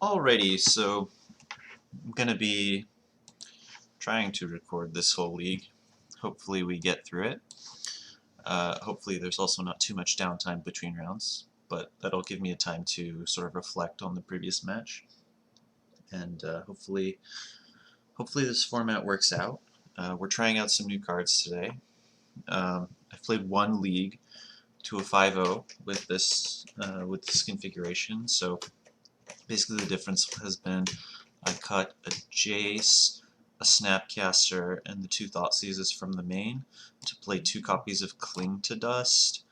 Alrighty, so I'm gonna be trying to record this whole league. Hopefully we get through it. Hopefully there's also not too much downtime between rounds, but that'll give me a time to sort of reflect on the previous match. And hopefully this format works out. We're trying out some new cards today. I've played one league to a 5-0 with this configuration, so basically the difference has been I cut a Jace, a Snapcaster, and the 2 Thoughtseizes from the main to play 2 copies of Cling to Dust,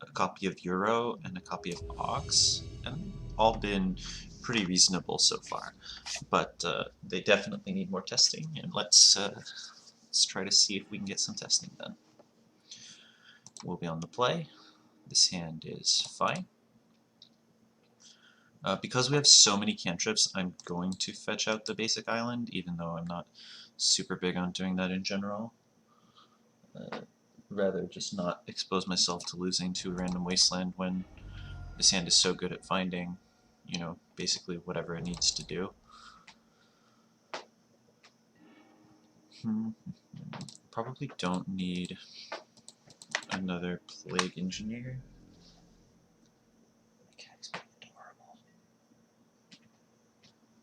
a copy of Euro, and a copy of Ox, and all been pretty reasonable so far. But they definitely need more testing, and let's try to see if we can get some testing done. We'll be on the play. This hand is fine. Because we have so many cantrips, I'm going to fetch out the basic island, even though I'm not super big on doing that in general. Rather just not expose myself to losing to a random wasteland when this hand is so good at finding, you know, basically whatever it needs to do. Probably don't need another Plague Engineer.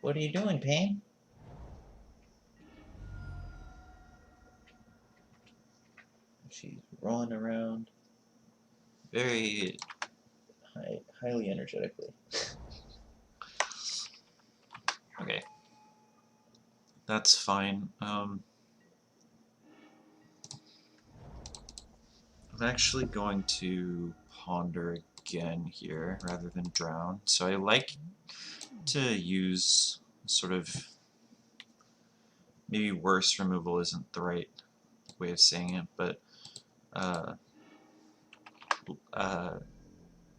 What are you doing, Pain? She's rolling around very highly energetically. Okay. That's fine. I'm actually going to ponder again here rather than drown. So I like to use sort of, maybe worse removal isn't the right way of saying it, but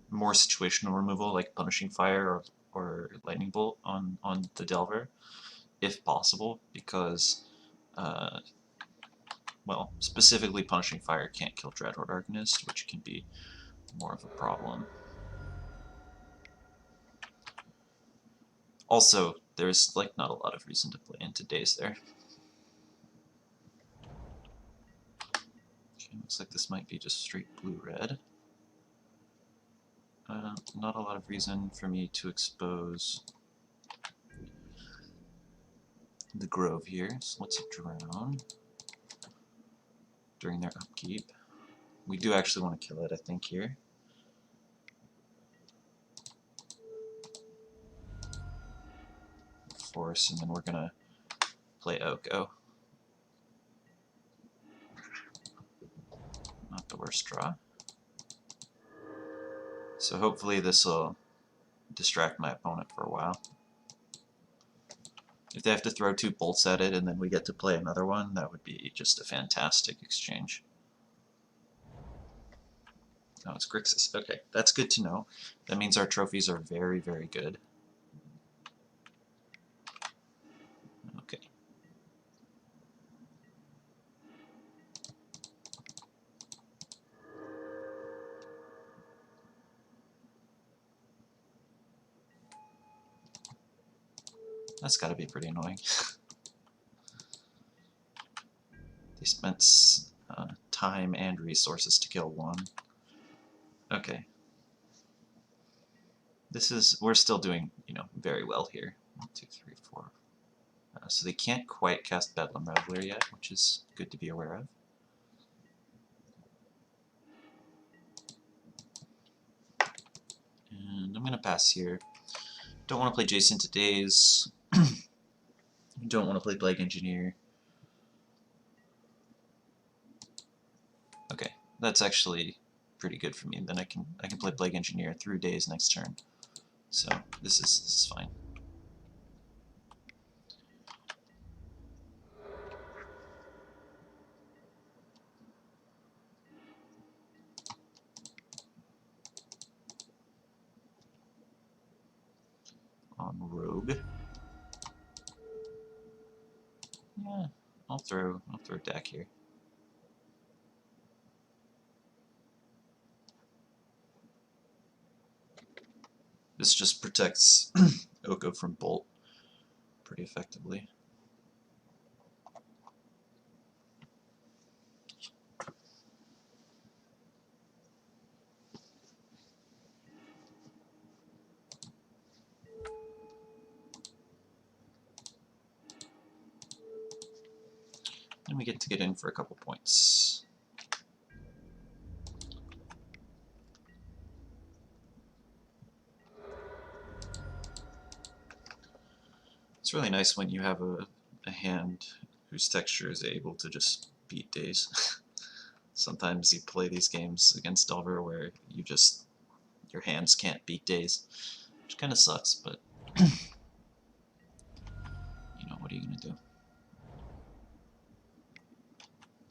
more situational removal, like Punishing Fire or Lightning Bolt on the Delver, if possible, because well, specifically Punishing Fire can't kill Dreadhorde Arcanist, which can be more of a problem. Also, there's like not a lot of reason to play into Daze there. Okay, looks like this might be just straight blue-red. Not a lot of reason for me to expose the Grove here, so let's drown during their upkeep. We do actually want to kill it, I think, here. Force, and then we're gonna play Oko. Not the worst draw. So hopefully this will distract my opponent for a while. If they have to throw 2 bolts at it and then we get to play another one, that would be just a fantastic exchange. Oh, it's Grixis. Okay, that's good to know. That means our trophies are very, very good. Okay. That's gotta be pretty annoying. They spent time and resources to kill 1. Okay. We're still doing, you know, very well here. 1, 2, 3, 4. So they can't quite cast Bedlam Reveler yet, which is good to be aware of. And I'm gonna pass here. Don't want to play Jason to Daze. Don't want to play Plague Engineer. Okay, that's actually pretty good for me. Then I can play Plague Engineer through Daze next turn. So this is fine. On Rogue. Yeah, I'll throw deck here. This just protects Oko from Bolt pretty effectively. And we get to get in for a couple points. It's really nice when you have a hand whose texture is able to just beat days. Sometimes you play these games against Delver where your hands can't beat days, which kind of sucks, but you know, what are you gonna do?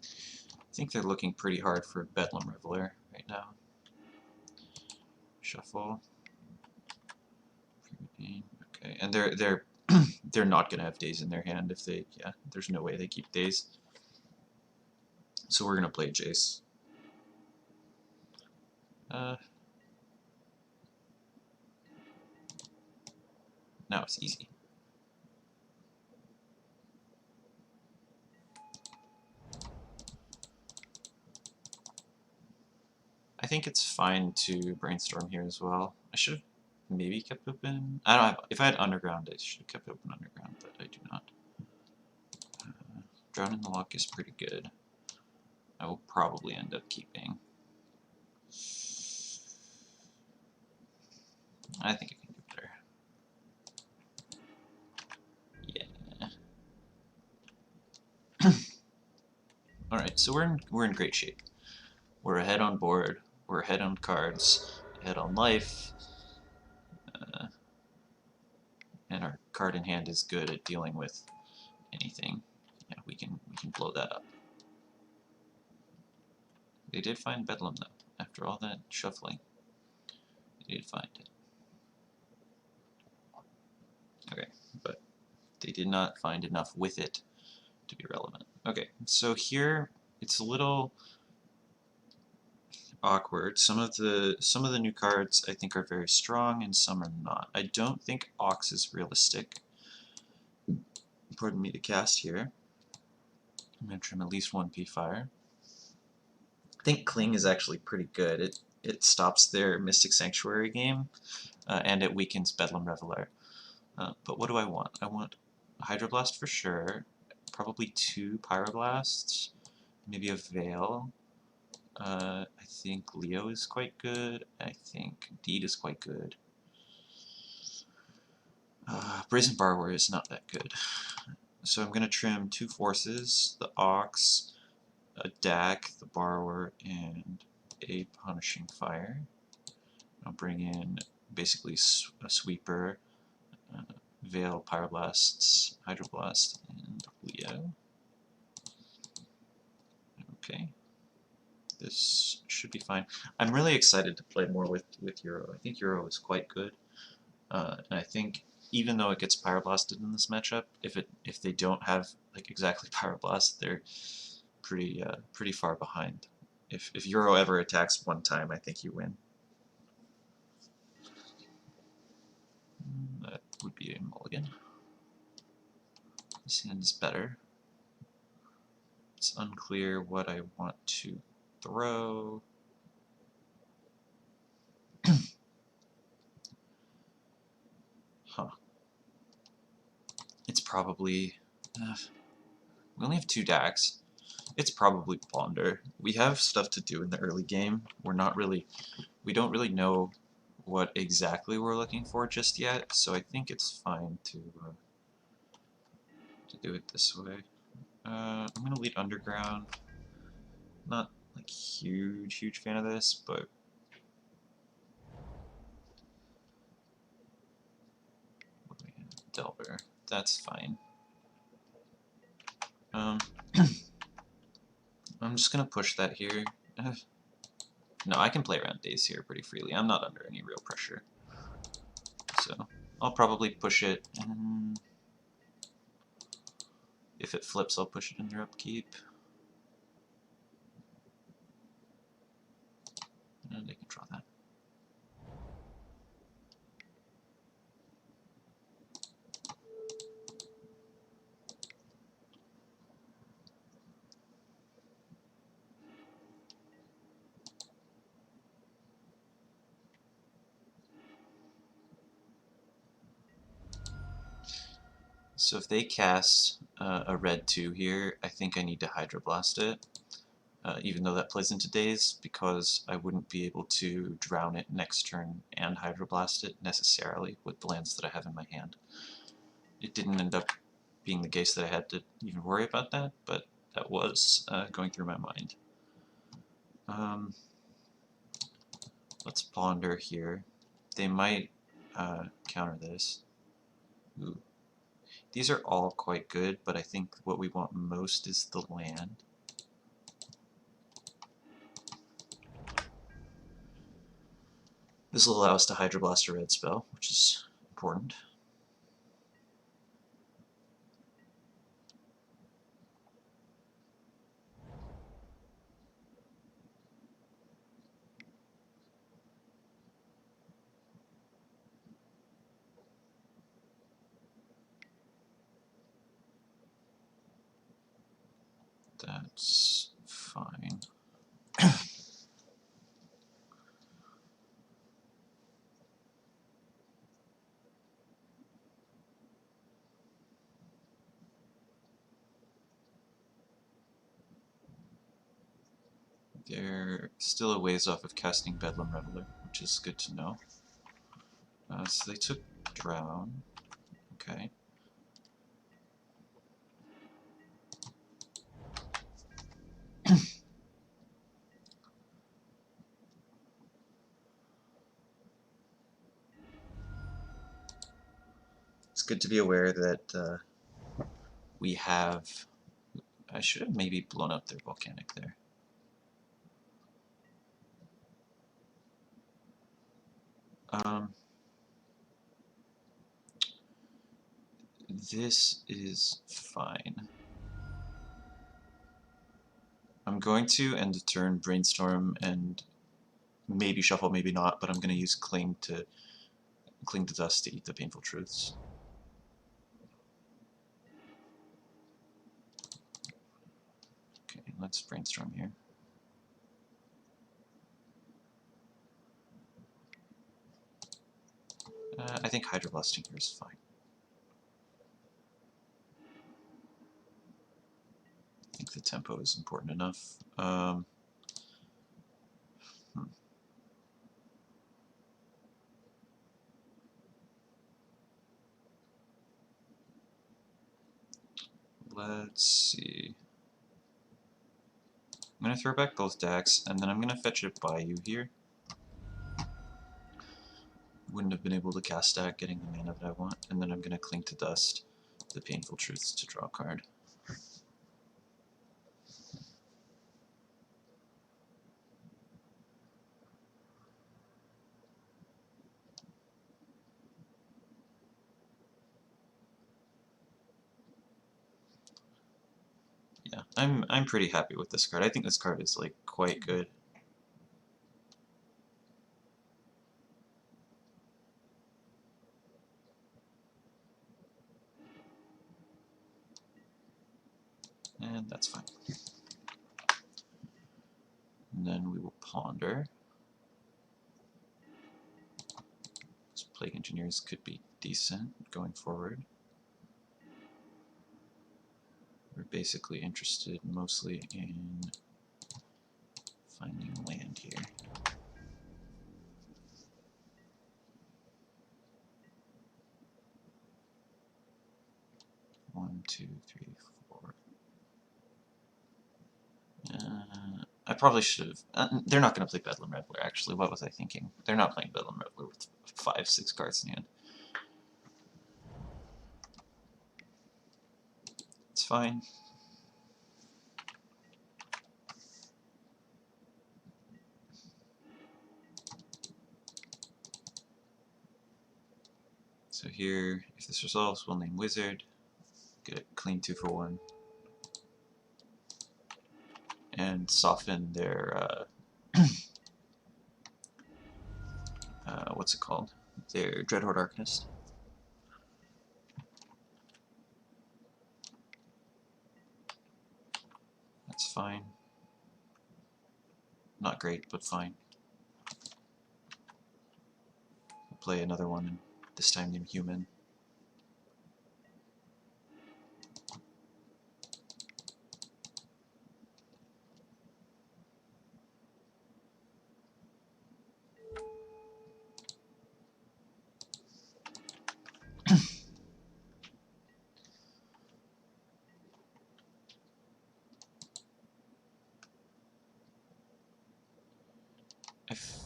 I think they're looking pretty hard for Bedlam Reveler right now. Shuffle. Okay, and they're they're not gonna have days in their hand if they, yeah, there's no way they keep days. So we're gonna play Jace. Now it's easy. I think it's fine to brainstorm here as well. I should have maybe kept open. I don't have. If I had underground, I should have kept open underground, but I do not. Drown in the Lock is pretty good. I will probably end up keeping. I think I can do better. Yeah. All right, so we're in great shape. We're ahead on board. We're ahead on cards. Ahead on life. And our card in hand is good at dealing with anything. Yeah, we can blow that up. They did find Bedlam though. After all that shuffling, they did find it. Okay, but they did not find enough with it to be relevant. Okay, so here it's a little awkward. Some of the new cards I think are very strong, and some are not. I don't think Ox is realistic. Pardon me to cast here. I'm going to trim at least one P-Fire. I think Cling is actually pretty good. It stops their Mystic Sanctuary game, and it weakens Bedlam Reveler. But what do I want? I want a Hydroblast for sure, probably 2 Pyroblasts, maybe a Veil. I think Leo is quite good. I think Deed is quite good. Brazen Borrower is not that good. So I'm going to trim 2 Forces, the Ox, a Dak, the Borrower, and a Punishing Fire. I'll bring in basically a Sweeper, Veil, Pyroblasts, Hydroblast, and Leo. Okay. This should be fine. I'm really excited to play more with Euro. I think Euro is quite good. And I think even though it gets Pyroblasted in this matchup, if they don't have like exactly Pyroblast, they're pretty far behind. If Euro ever attacks one time, I think you win. That would be a mulligan. This hand is better. It's unclear what I want to throw. Huh. It's probably... we only have 2 Daks. It's probably Ponder. We have stuff to do in the early game. We don't really know what exactly we're looking for just yet, so I think it's fine to do it this way. I'm going to lead Underground. Not like huge fan of this, but what do we have? Delver. That's fine. I'm just going to push that here. No, I can play around days here pretty freely. I'm not under any real pressure. So I'll probably push it, and if it flips, I'll push it in their upkeep. And they can draw that. So if they cast a red 2 here, I think I need to Hydroblast it, even though that plays into Daze, because I wouldn't be able to drown it next turn and Hydroblast it necessarily with the lands that I have in my hand. It didn't end up being the case that I had to even worry about that, but that was going through my mind. Let's ponder here. They might counter this. Ooh. These are all quite good, but I think what we want most is the land. This will allow us to Hydroblast a red spell, which is important. That's fine. They're still a ways off of casting Bedlam Reveler, which is good to know. So they took Drown. Okay. It's good to be aware that we have... I should have maybe blown up their Volcanic there. This is fine. I'm going to end the turn Brainstorm and maybe Shuffle, maybe not, but I'm going to use Cling to Dust to eat the Painful Truths. Okay, let's Brainstorm here. I think Hydroblasting here is fine. I think the tempo is important enough. Let's see. I'm going to throw back both decks, and then I'm going to fetch a Bayou here. Wouldn't have been able to cast that, getting the mana that I want, and then I'm going to Cling to Dust the Painful Truths to draw a card. Yeah, I'm pretty happy with this card. I think this card is like quite good. And that's fine. And then we will Ponder. These Plague Engineers could be decent going forward. We're basically interested mostly in finding land here. One, two, three, four. I probably should have... they're not going to play Bedlam Reveler, actually. What was I thinking? They're not playing Bedlam Reveler with 5-6 cards in hand. It's fine. So here, if this resolves, we'll name Wizard. Get a clean 2 for 1. And soften their... what's it called? Their Dreadhorde Arcanist. That's fine. Not great, but fine. I'll play another one, and this time named Human.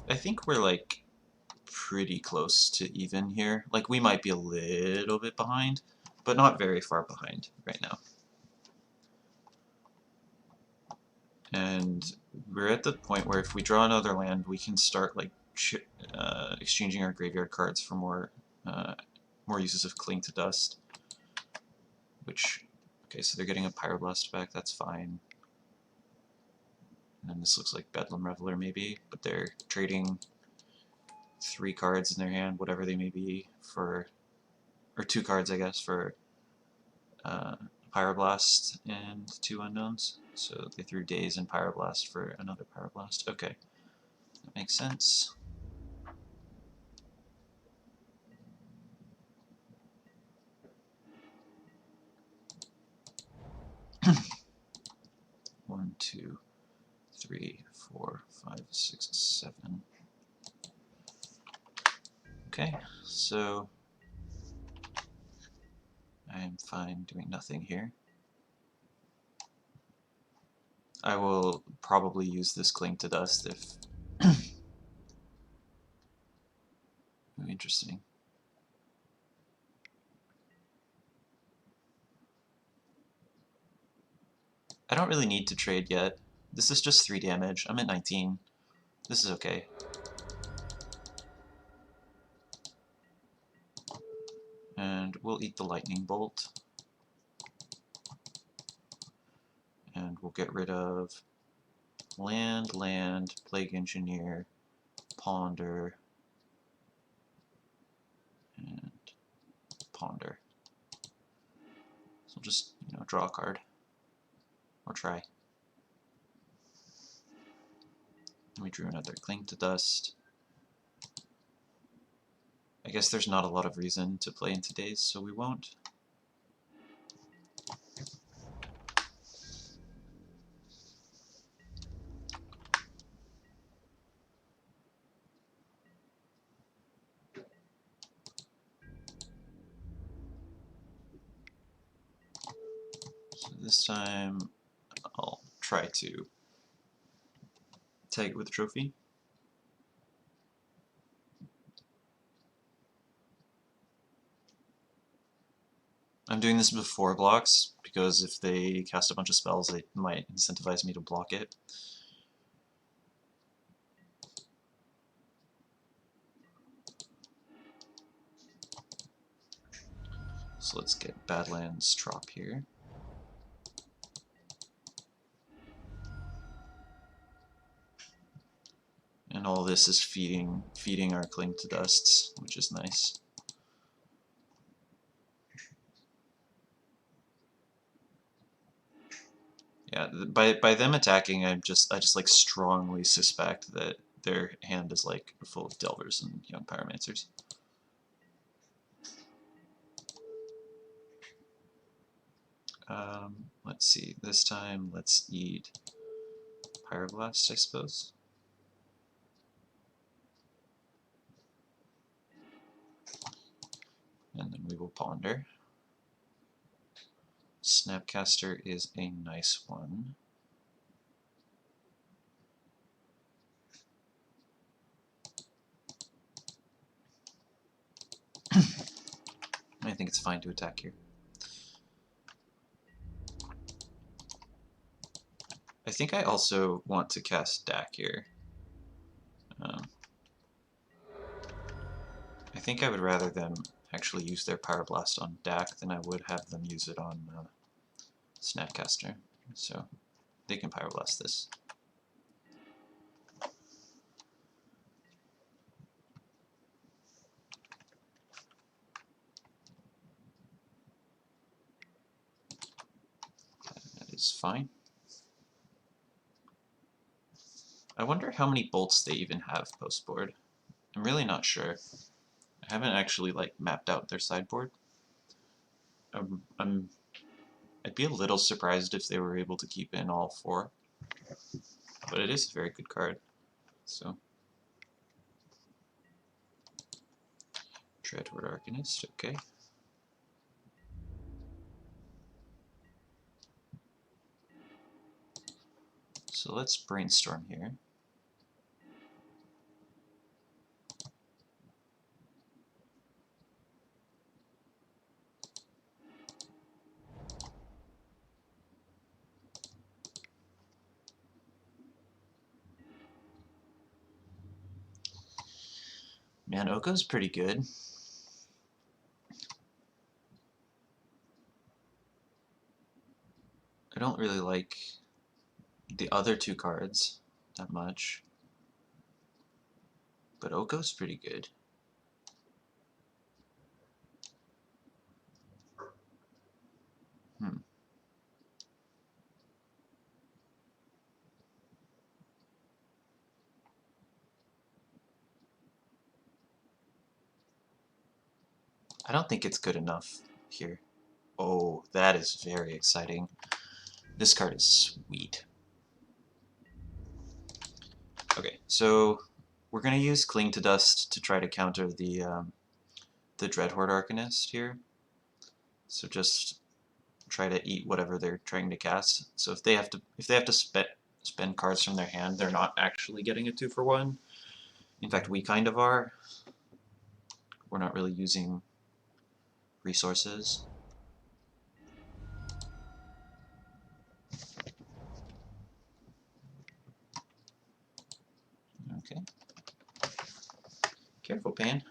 I think we're like pretty close to even here. Like we might be a little bit behind, but not very far behind right now. And we're at the point where if we draw another land, we can start like exchanging our graveyard cards for more uses of Cling to Dust. Which, okay, so they're getting a Pyroblast back. That's fine. And then this looks like Bedlam Reveler maybe, but they're trading 3 cards in their hand, whatever they may be, for, or 2 cards I guess, for Pyroblast and 2 unknowns. So they threw Daze and Pyroblast for another Pyroblast. Okay, that makes sense. One, two, 3, 4, 5, 6, 7. Okay, so I am fine doing nothing here. I will probably use this Cling to Dust if... Interesting. I don't really need to trade yet. This is just 3 damage. I'm at 19. This is okay. And we'll eat the Lightning Bolt. And we'll get rid of land, Plague Engineer, Ponder, and Ponder. So we'll just, draw a card. Or try. And we drew another Cling to Dust. I guess there's not a lot of reason to play into Daze, so we won't. So this time I'll try to tag it with a trophy. I'm doing this before blocks, because if they cast a bunch of spells, it might incentivize me to block it. So let's get Badlands Trop here. And all this is feeding our Cling to Dusts, which is nice. Yeah, by them attacking, I just like strongly suspect that their hand is like full of Delvers and Young Pyromancers. Let's see. This time, let's eat Pyroblast, I suppose. And then we will Ponder. Snapcaster is a nice one. I think it's fine to attack here. I think I also want to cast Dak here. I think I would rather them actually use their Pyroblast on Dak than I would have them use it on Snapcaster. So they can Pyroblast this. That is fine. I wonder how many bolts they even have post-board. I'm really not sure. I haven't actually like mapped out their sideboard. I'd be a little surprised if they were able to keep in all 4, but it is a very good card. So Dreadword Arcanist, okay. So let's brainstorm here. Man, Oko's pretty good. I don't really like the other two cards that much, but Oko's pretty good. I don't think it's good enough here. Oh, that is very exciting. This card is sweet. Okay, so we're going to use Cling to Dust to try to counter the Dreadhorde Arcanist here. So just try to eat whatever they're trying to cast. So if they have to spend cards from their hand, they're not actually getting a 2-for-1. In fact, we kind of are. We're not really using resources. Okay. Careful, Pain.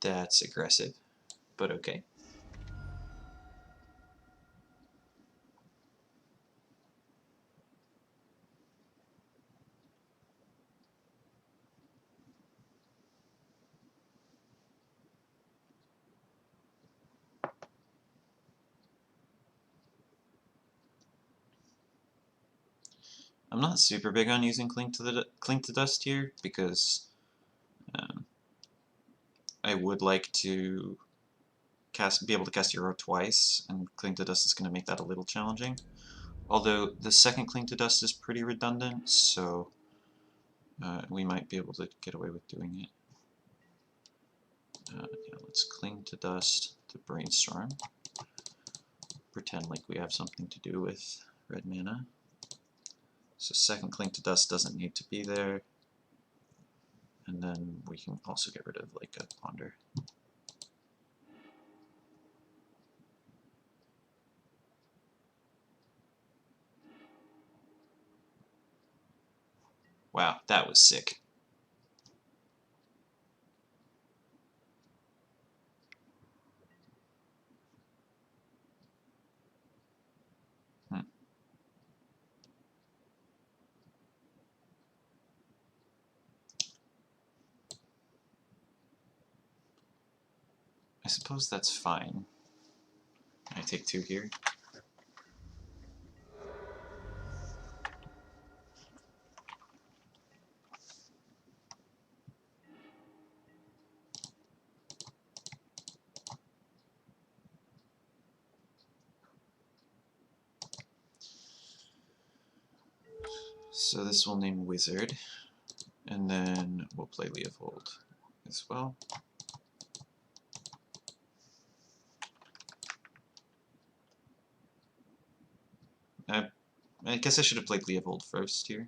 That's aggressive, but okay. I'm not super big on using Cling to Dust here because I would like to be able to cast Euro twice, and Cling to Dust is going to make that a little challenging. Although the second Cling to Dust is pretty redundant, so we might be able to get away with doing it. Yeah, let's Cling to Dust to Brainstorm. Pretend like we have something to do with red mana. So second Cling to Dust doesn't need to be there. And then we can also get rid of like a Ponder. Wow, that was sick. I suppose that's fine. I take 2 here. So this will name Wizard, and then we'll play Leovold as well. I guess I should have played Leovold first here.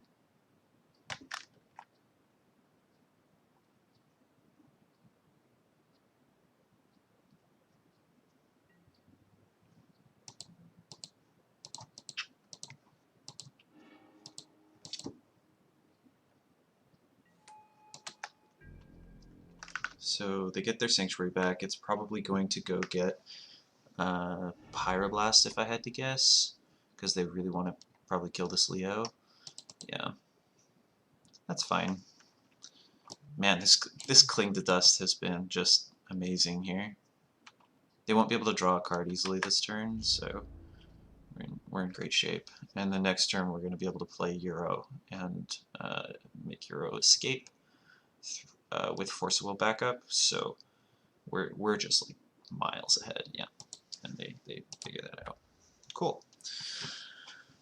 So they get their Sanctuary back. It's probably going to go get Pyroblast if I had to guess, because they really want to probably kill this Leo. Yeah, that's fine. Man, this Cling to Dust has been just amazing here. They won't be able to draw a card easily this turn, so we're in great shape. And the next turn we're going to be able to play Euro and make Euro escape with Force of Will backup, so we're just like miles ahead, yeah. And they figure that out. Cool.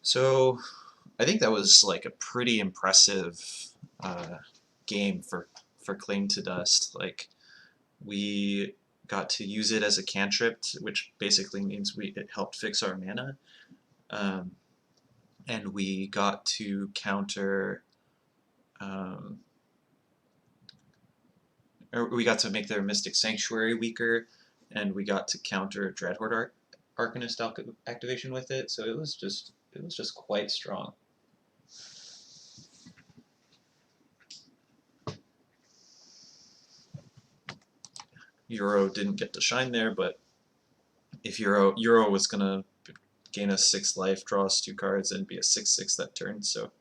So I think that was like a pretty impressive game for Cling to Dust. Like, we got to use it as a cantrip, which basically means it helped fix our mana. And we got to counter, or we got to make their Mystic Sanctuary weaker, and we got to counter Dreadhorde Arcanist activation with it. So it was just quite strong. Euro didn't get to shine there, but if Euro was gonna gain us 6 life, draw us 2 cards, and be a 6/6 that turn, so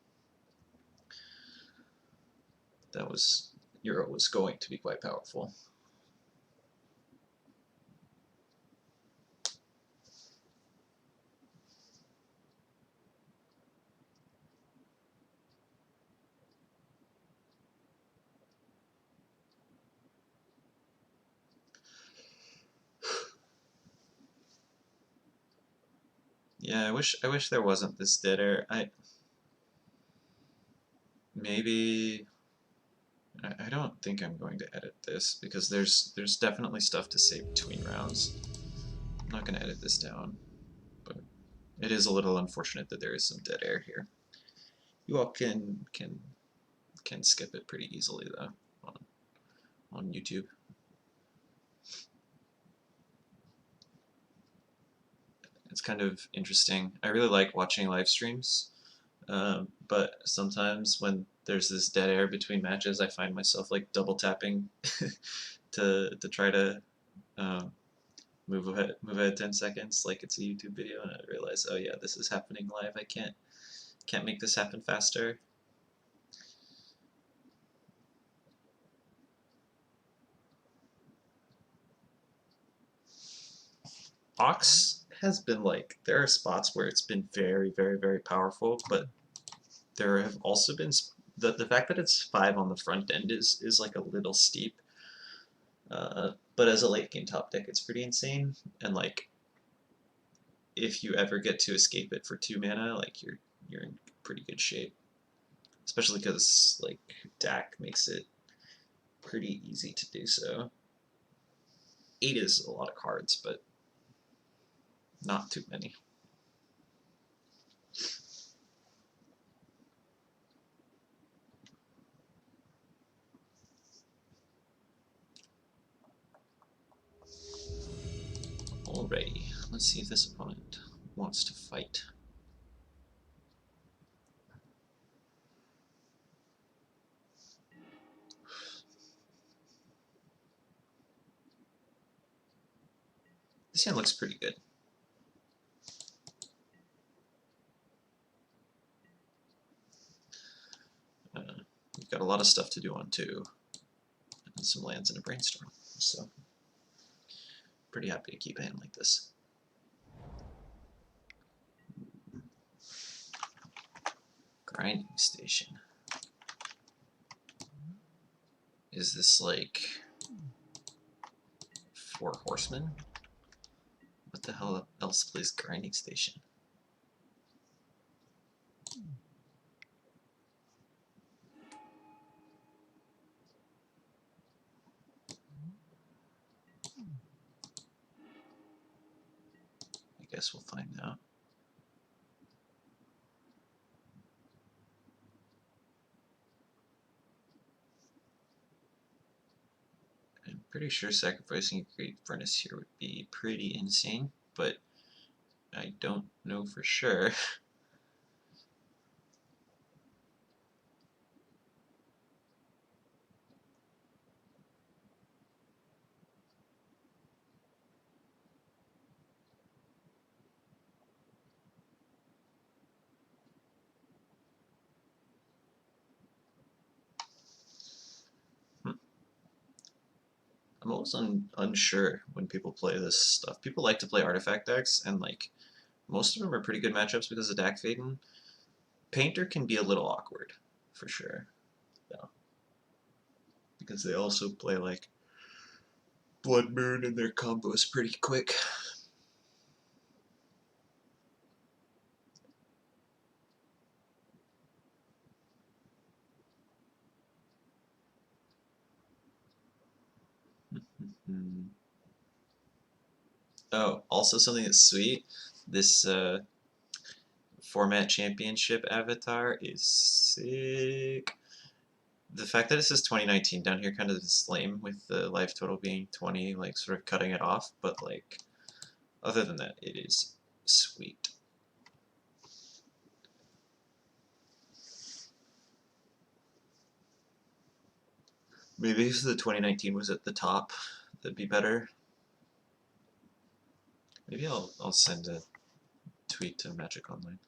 that was Euro was going to be quite powerful. Yeah, I wish there wasn't this dead air. Maybe I don't think I'm going to edit this because there's definitely stuff to say between rounds. I'm not going to edit this down, but it is a little unfortunate that there is some dead air here. You all can skip it pretty easily though on YouTube. It's kind of interesting. I really like watching live streams, but sometimes when there's this dead air between matches, I find myself like double tapping to try to move ahead 10 seconds like it's a YouTube video, and I realize, oh yeah, this is happening live. I can't make this happen faster. Ox has been like, there are spots where it's been very, very, very powerful, but there have also been the fact that it's 5 on the front end is like a little steep. But as a late game top deck, it's pretty insane. And like, if you ever get to escape it for 2 mana, like you're in pretty good shape. Especially because like DAC makes it pretty easy to do so. 8 is a lot of cards, but not too many. Alrighty, let's see if this opponent wants to fight. This hand looks pretty good. We've got a lot of stuff to do on 2, and some lands and a brainstorm, so pretty happy to keep a hand like this. Grinding Station. Is this like 4 horsemen? What the hell else plays Grinding Station? I guess we'll find out. I'm pretty sure sacrificing a Great Furnace here would be pretty insane, but I don't know for sure. I'm always unsure when people play this stuff. People like to play artifact decks, and like most of them are pretty good matchups because of Dak Faden. Painter can be a little awkward, for sure, though, because they also play like Blood Moon and their combos pretty quick. Oh, also something that's sweet. This format championship avatar is sick. The fact that it says 2019 down here kind of is lame with the life total being 20, like sort of cutting it off, but like other than that, it is sweet. Maybe because the 2019 was at the top, that'd be better. Maybe I'll send a tweet to Magic Online.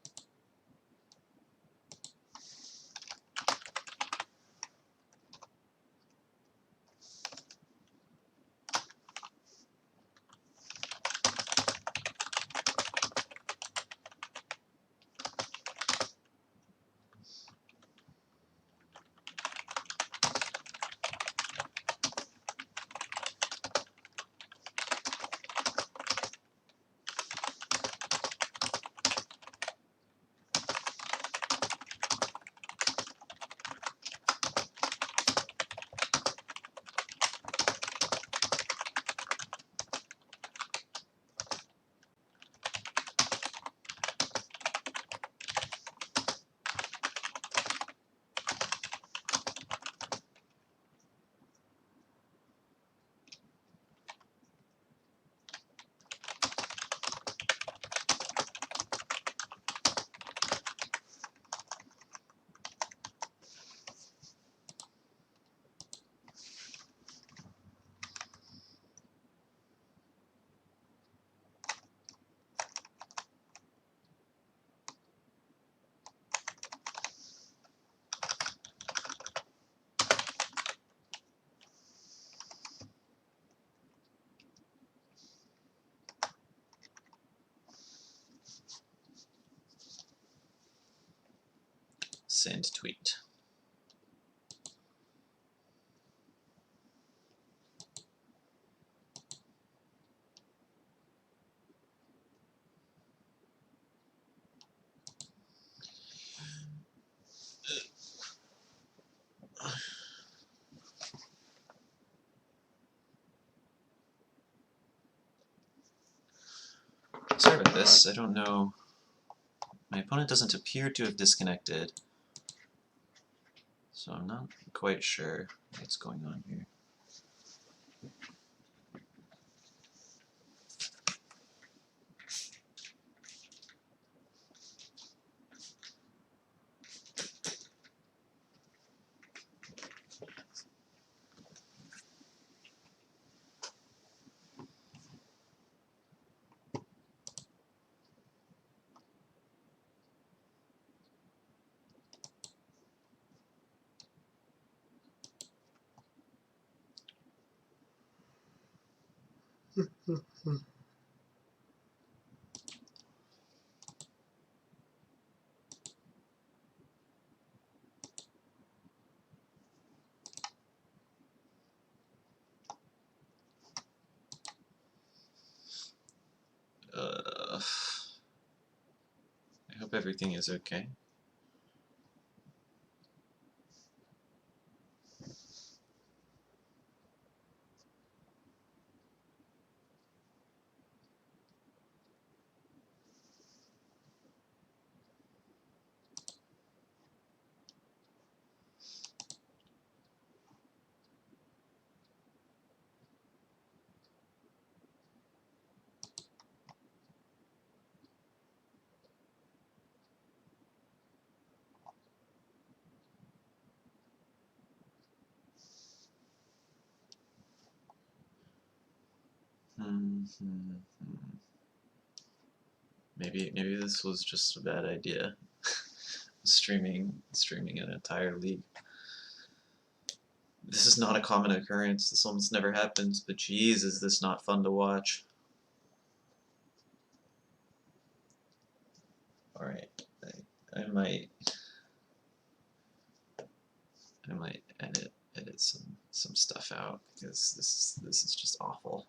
Send tweet. Sorry about this, I don't know. My opponent doesn't appear to have disconnected, so I'm not quite sure what's going on here. I hope everything is okay. Maybe this was just a bad idea. streaming an entire league. This is not a common occurrence. This almost never happens. But geez, is this not fun to watch? All right, I might edit some stuff out because this is just awful.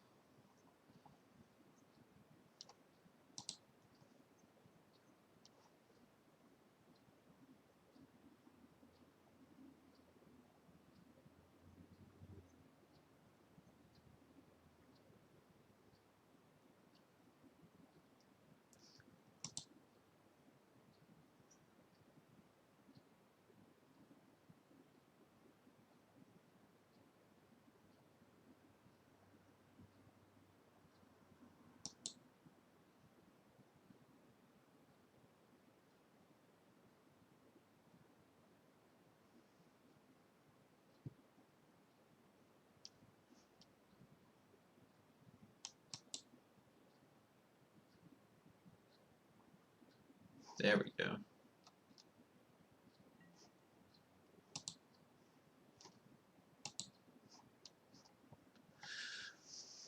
There we go.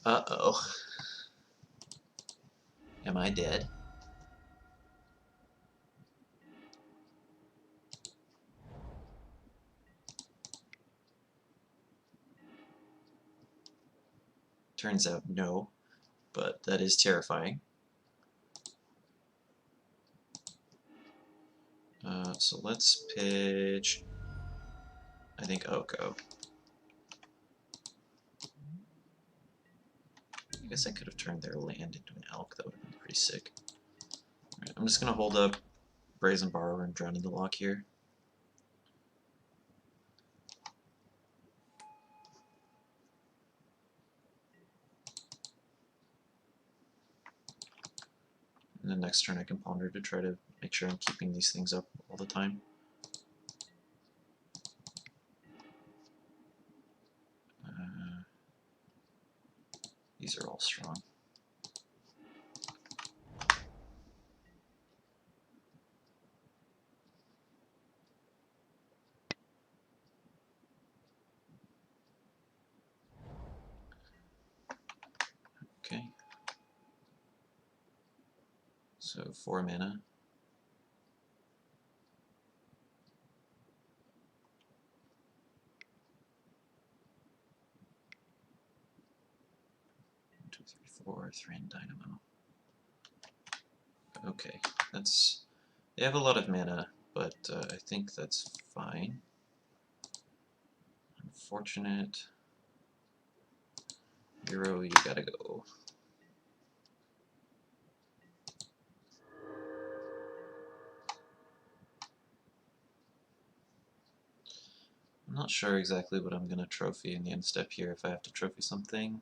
Uh-oh. Am I dead? Turns out no, but that is terrifying. So let's pitch, I think, Oko. I guess I could have turned their land into an elk. That would have been pretty sick. Right, I'm just going to hold up Brazen Borrower and Drown in the Loch here. And then next turn I can Ponder to try to make sure I'm keeping these things up all the time. These are all strong. Okay. So 4 mana. Two, three, four, Thran Dynamo. Okay, that's... They have a lot of mana, but I think that's fine. Unfortunate. Hero, you gotta go. I'm not sure exactly what I'm gonna trophy in the end step here if I have to trophy something.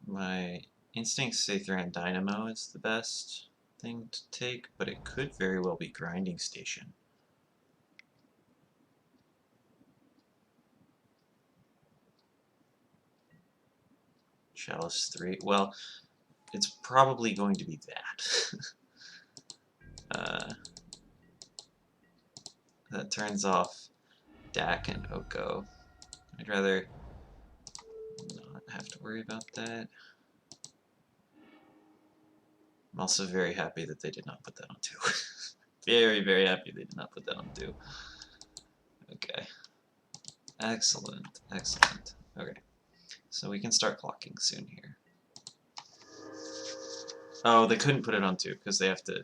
My instincts say Thran Dynamo is the best thing to take, but it could very well be Grinding Station. Chalice 3. Well, it's probably going to be that. That turns off Dak and Oko. I'd rather not have to worry about that. I'm also very happy that they did not put that on 2. Very, very happy they did not put that on 2. Okay. Excellent, excellent. Okay. So we can start clocking soon here. Oh, they couldn't put it on 2 because they have to...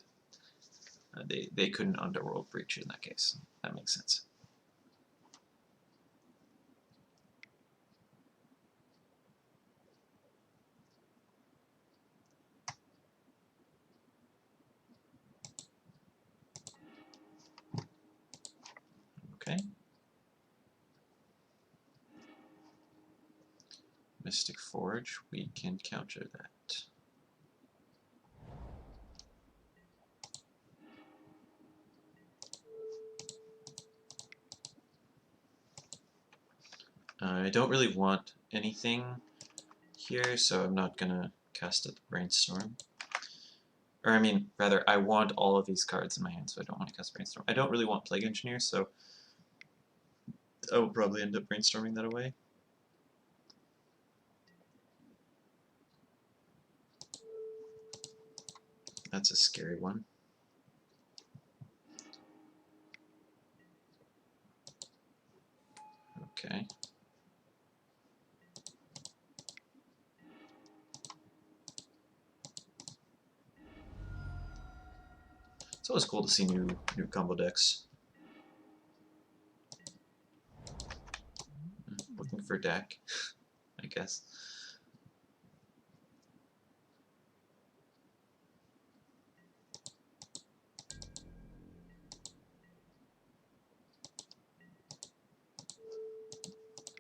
they couldn't Underworld Breach in that case. That makes sense. Okay. Mystic Forge, we can counter that. I don't really want anything here, so I'm not gonna cast a Brainstorm. Or I mean, rather, I want all of these cards in my hand, so I don't want to cast Brainstorm. I don't really want Plague Engineer, so I will probably end up brainstorming that away. That's a scary one. Okay. It's always cool to see new combo decks. Looking for Dak, I guess.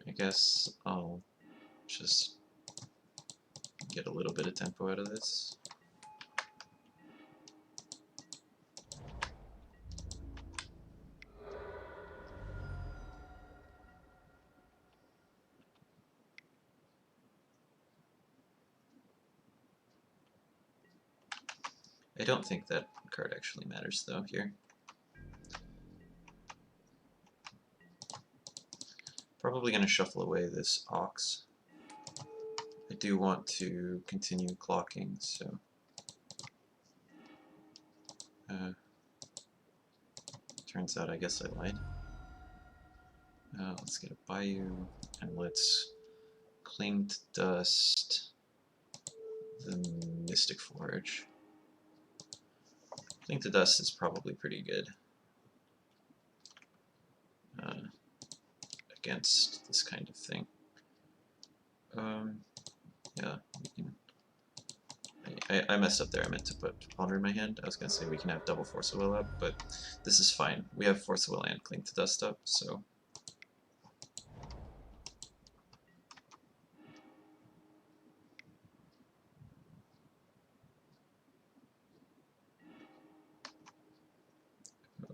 I guess I'll just get a little bit of tempo out of this. I don't think that card actually matters though here. Probably going to shuffle away this Ox. I do want to continue clocking, so turns out I guess I lied. Let's get a Bayou, and let's cling to dust the Mystic Forge. Cling to dust is probably pretty good against this kind of thing. Yeah, we can. I messed up there. I meant to put Ponder in my hand. I was going to say we can have double Force of Will up, but this is fine. We have Force of Will and Cling to Dust up, so.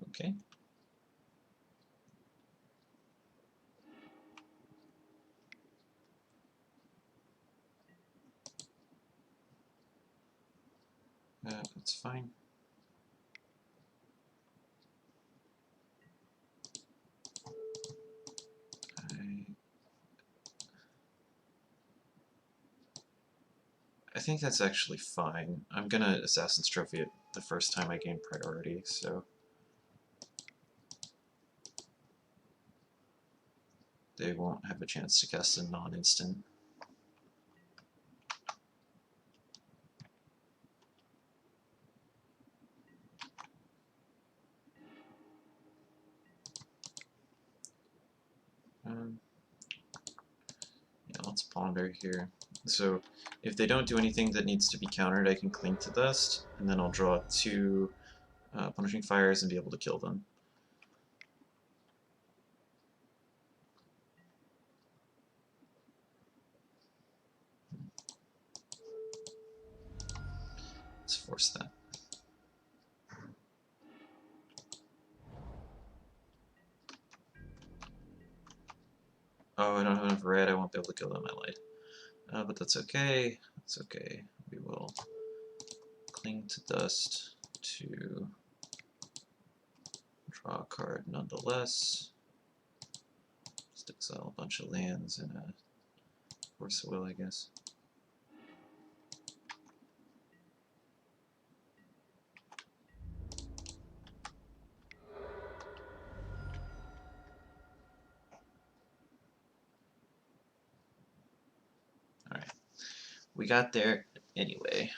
Okay. That's fine. I think that's actually fine. I'm gonna Assassin's Trophy it the first time I gain priority, so they won't have a chance to cast a non-instant. Yeah, let's Ponder here. So if they don't do anything that needs to be countered, I can Cling to Dust, and then I'll draw 2 Punishing Fires and be able to kill them. Let's force that. Oh, I don't have enough red, I won't be able to kill them, I lied. But that's okay, that's okay. We will Cling to Dust to draw a card nonetheless. Just exile a bunch of lands and a Force of Will, I guess. Alright. We got there anyway.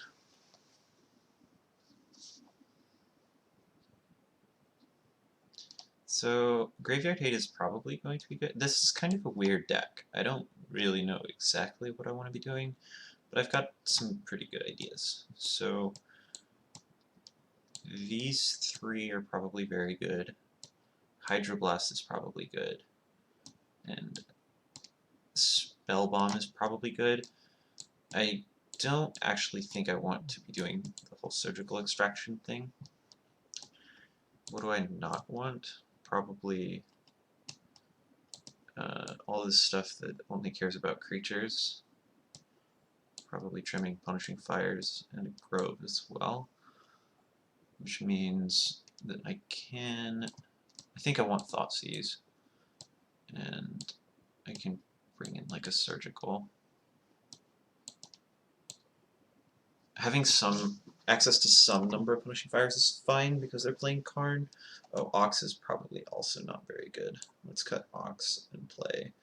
So, Graveyard Hate is probably going to be good. This is kind of a weird deck. I don't really know exactly what I want to be doing, but I've got some pretty good ideas. So, these 3 are probably very good. Hydroblast is probably good. And Spellbomb is probably good. I don't actually think I want to be doing the whole Surgical Extraction thing. What do I not want? Probably all this stuff that only cares about creatures. Probably trimming Punishing Fires and a Grove as well. Which means that I think I want Thoughtseize. And I can bring in like a Surgical. Having some access to some number of Punishing Fires is fine because they're playing Karn. Oh, Ox is probably also not very good. Let's cut Ox and play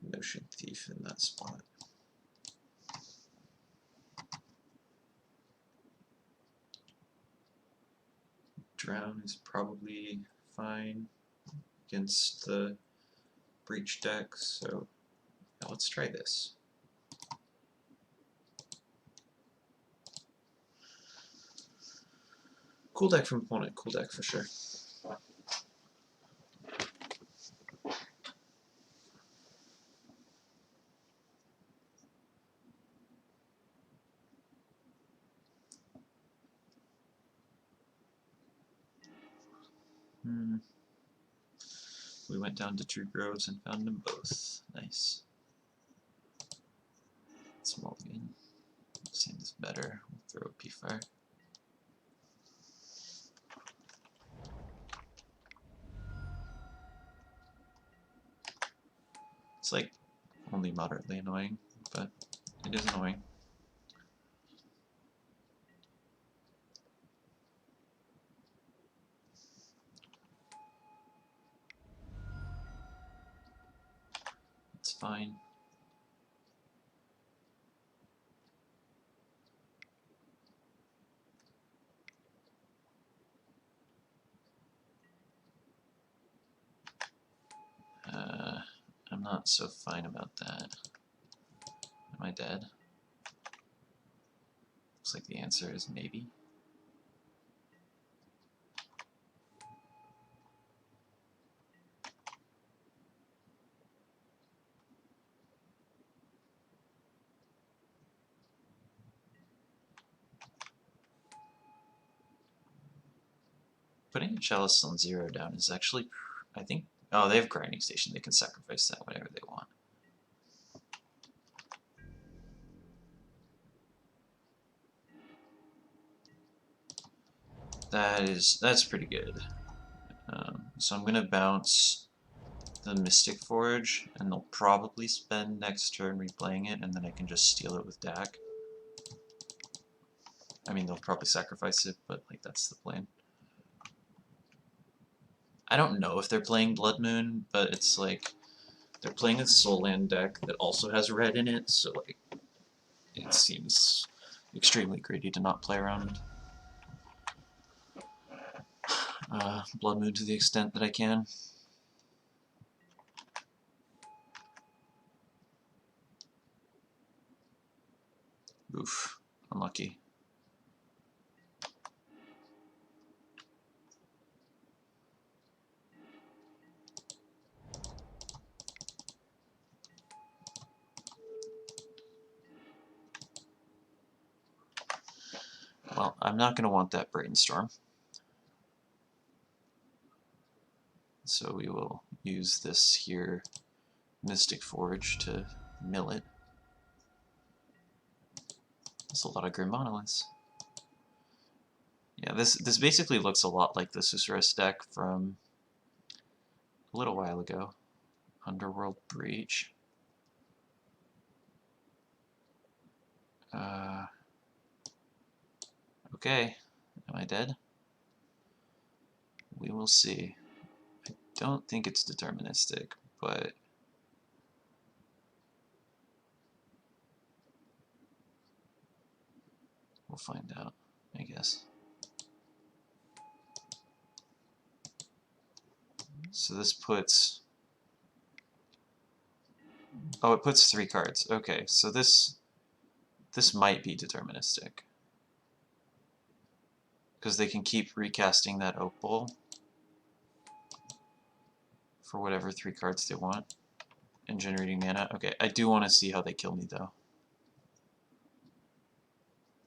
Notion Thief in that spot. Drown is probably fine against the Breach deck, so now let's try this. Cool deck from opponent, cool deck for sure. We went down to True Groves and found them both. Nice. Small game. Seems better. We'll throw a P-Fire. It's like only moderately annoying, but it is annoying. It's fine. I'm not so fine about that. Am I dead? Looks like the answer is maybe. Putting a Chalice on 0 down is actually, I think, oh, they have Grinding Station. They can sacrifice that whenever they want. That's pretty good. So I'm gonna bounce the Mystic Forge, and they'll probably spend next turn replaying it, and then I can just steal it with Dak. I mean, they'll probably sacrifice it, but like that's the plan. I don't know if they're playing Blood Moon, but it's like they're playing a Soul Land deck that also has red in it, so like it seems extremely greedy to not play around Blood Moon to the extent that I can. Oof, unlucky. Well, I'm not going to want that Brainstorm. So we will use this here Mystic Forge to mill it. That's a lot of Grim Monoliths. Yeah, this basically looks a lot like the Susurrus deck from a little while ago. Underworld Breach. Okay, am I dead? We will see. I don't think it's deterministic, but we'll find out, I guess. So this puts... oh, it puts 3 cards. Okay, so this might be deterministic. Because they can keep recasting that Oak Bowl for whatever 3 cards they want and generating mana. Okay, I do want to see how they kill me though.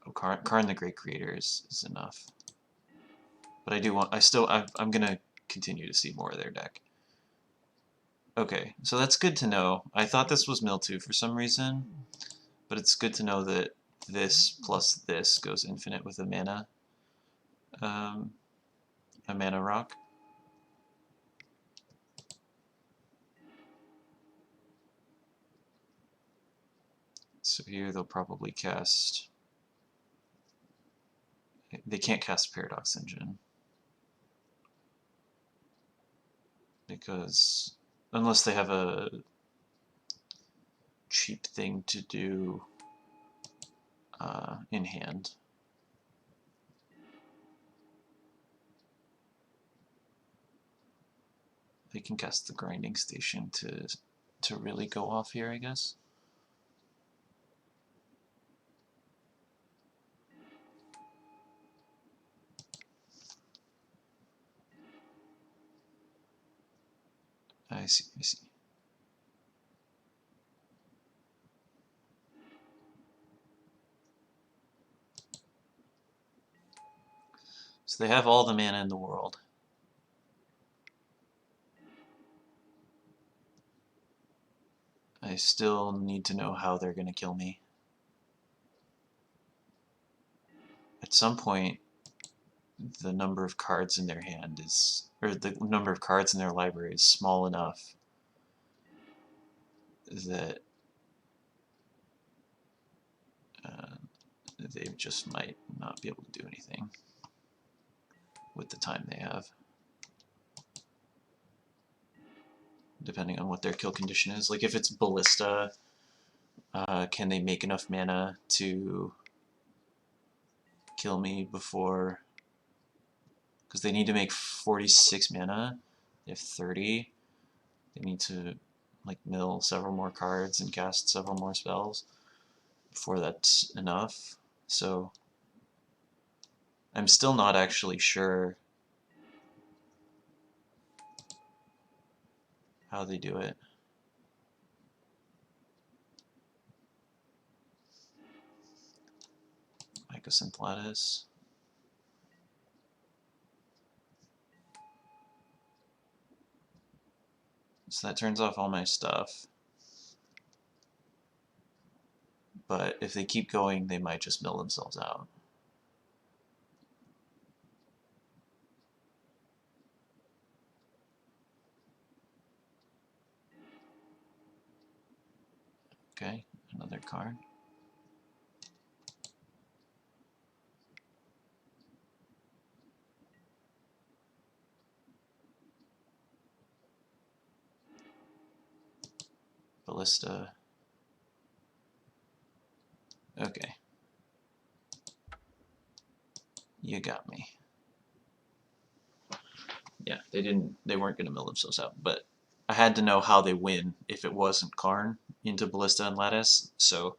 Oh, Karn the Great Creator is enough. But I do want, I'm gonna continue to see more of their deck. Okay, so that's good to know. I thought this was mill 2 for some reason, but it's good to know that this plus this goes infinite with a mana rock. So here they'll probably cast... they can't cast Paradox Engine. Because unless they have a cheap thing to do in hand. They can cast the Grinding Station to really go off here, I guess. I see, I see. So they have all the mana in the world. I still need to know how they're going to kill me. at some point the number of cards in their hand is, or the number of cards in their library is small enough that they just might not be able to do anything with the time they have, depending on what their kill condition is. Like if it's Ballista, can they make enough mana to kill me before, because they need to make 46 mana, they have 30, they need to like mill several more cards and cast several more spells before that's enough. So I'm still not actually sure how they do it. Mycosynth Lattice. So that turns off all my stuff. But if they keep going, they might just mill themselves out. Okay, another card. Ballista. Okay. You got me. Yeah, they weren't gonna mill themselves out, but I had to know how they win if it wasn't Karn into Ballista and Lattice, so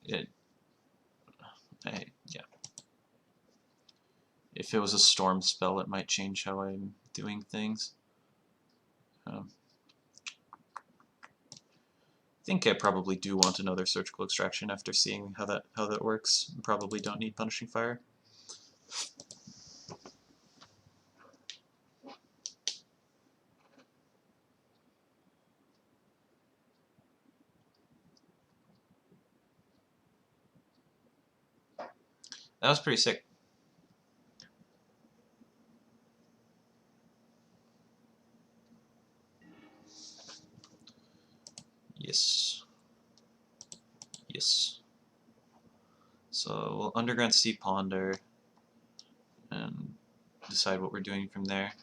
yeah. If it was a storm spell, it might change how I'm doing things. I think I probably do want another surgical extraction after seeing how that works. Probably don't need punishing fire. That was pretty sick. Yes. Yes. So we'll Underground Sea Ponder and decide what we're doing from there.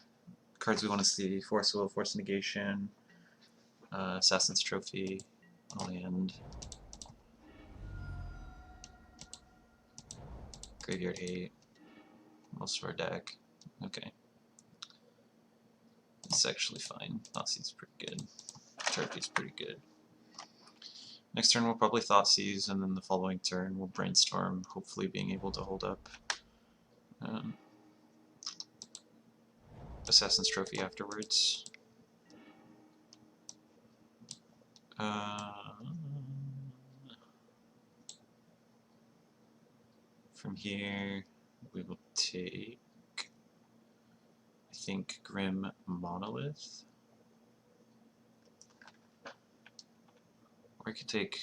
Cards we want to see: Force Will, Force Negation, Assassin's Trophy, Land, Graveyard Hate, most of our deck. Okay. It's actually fine. Thoughtseize pretty good. Trophy's pretty good. Next turn we'll probably Thoughtseize, and then the following turn we'll Brainstorm, hopefully being able to hold up Assassin's Trophy afterwards. From here we will take, I think, Grim Monolith. Or I could take...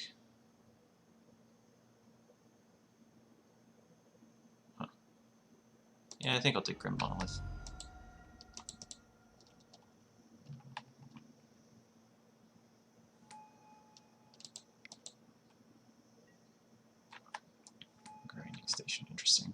Yeah, I think I'll take Grim Monolith. Grinding Station, interesting.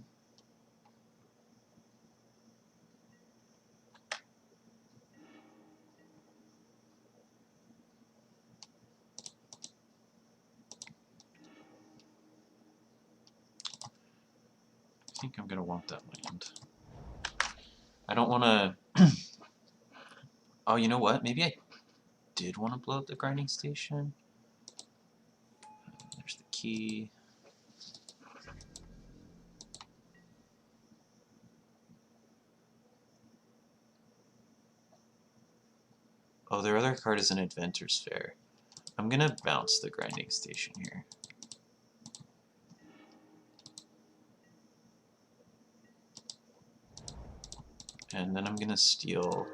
I think I'm going to want that land. I don't want to... Oh, you know what? Maybe I did want to blow up the Grinding Station. There's the key. Oh, their other card is an Inventor's Fair. I'm going to bounce the Grinding Station here. And then I'm going to steal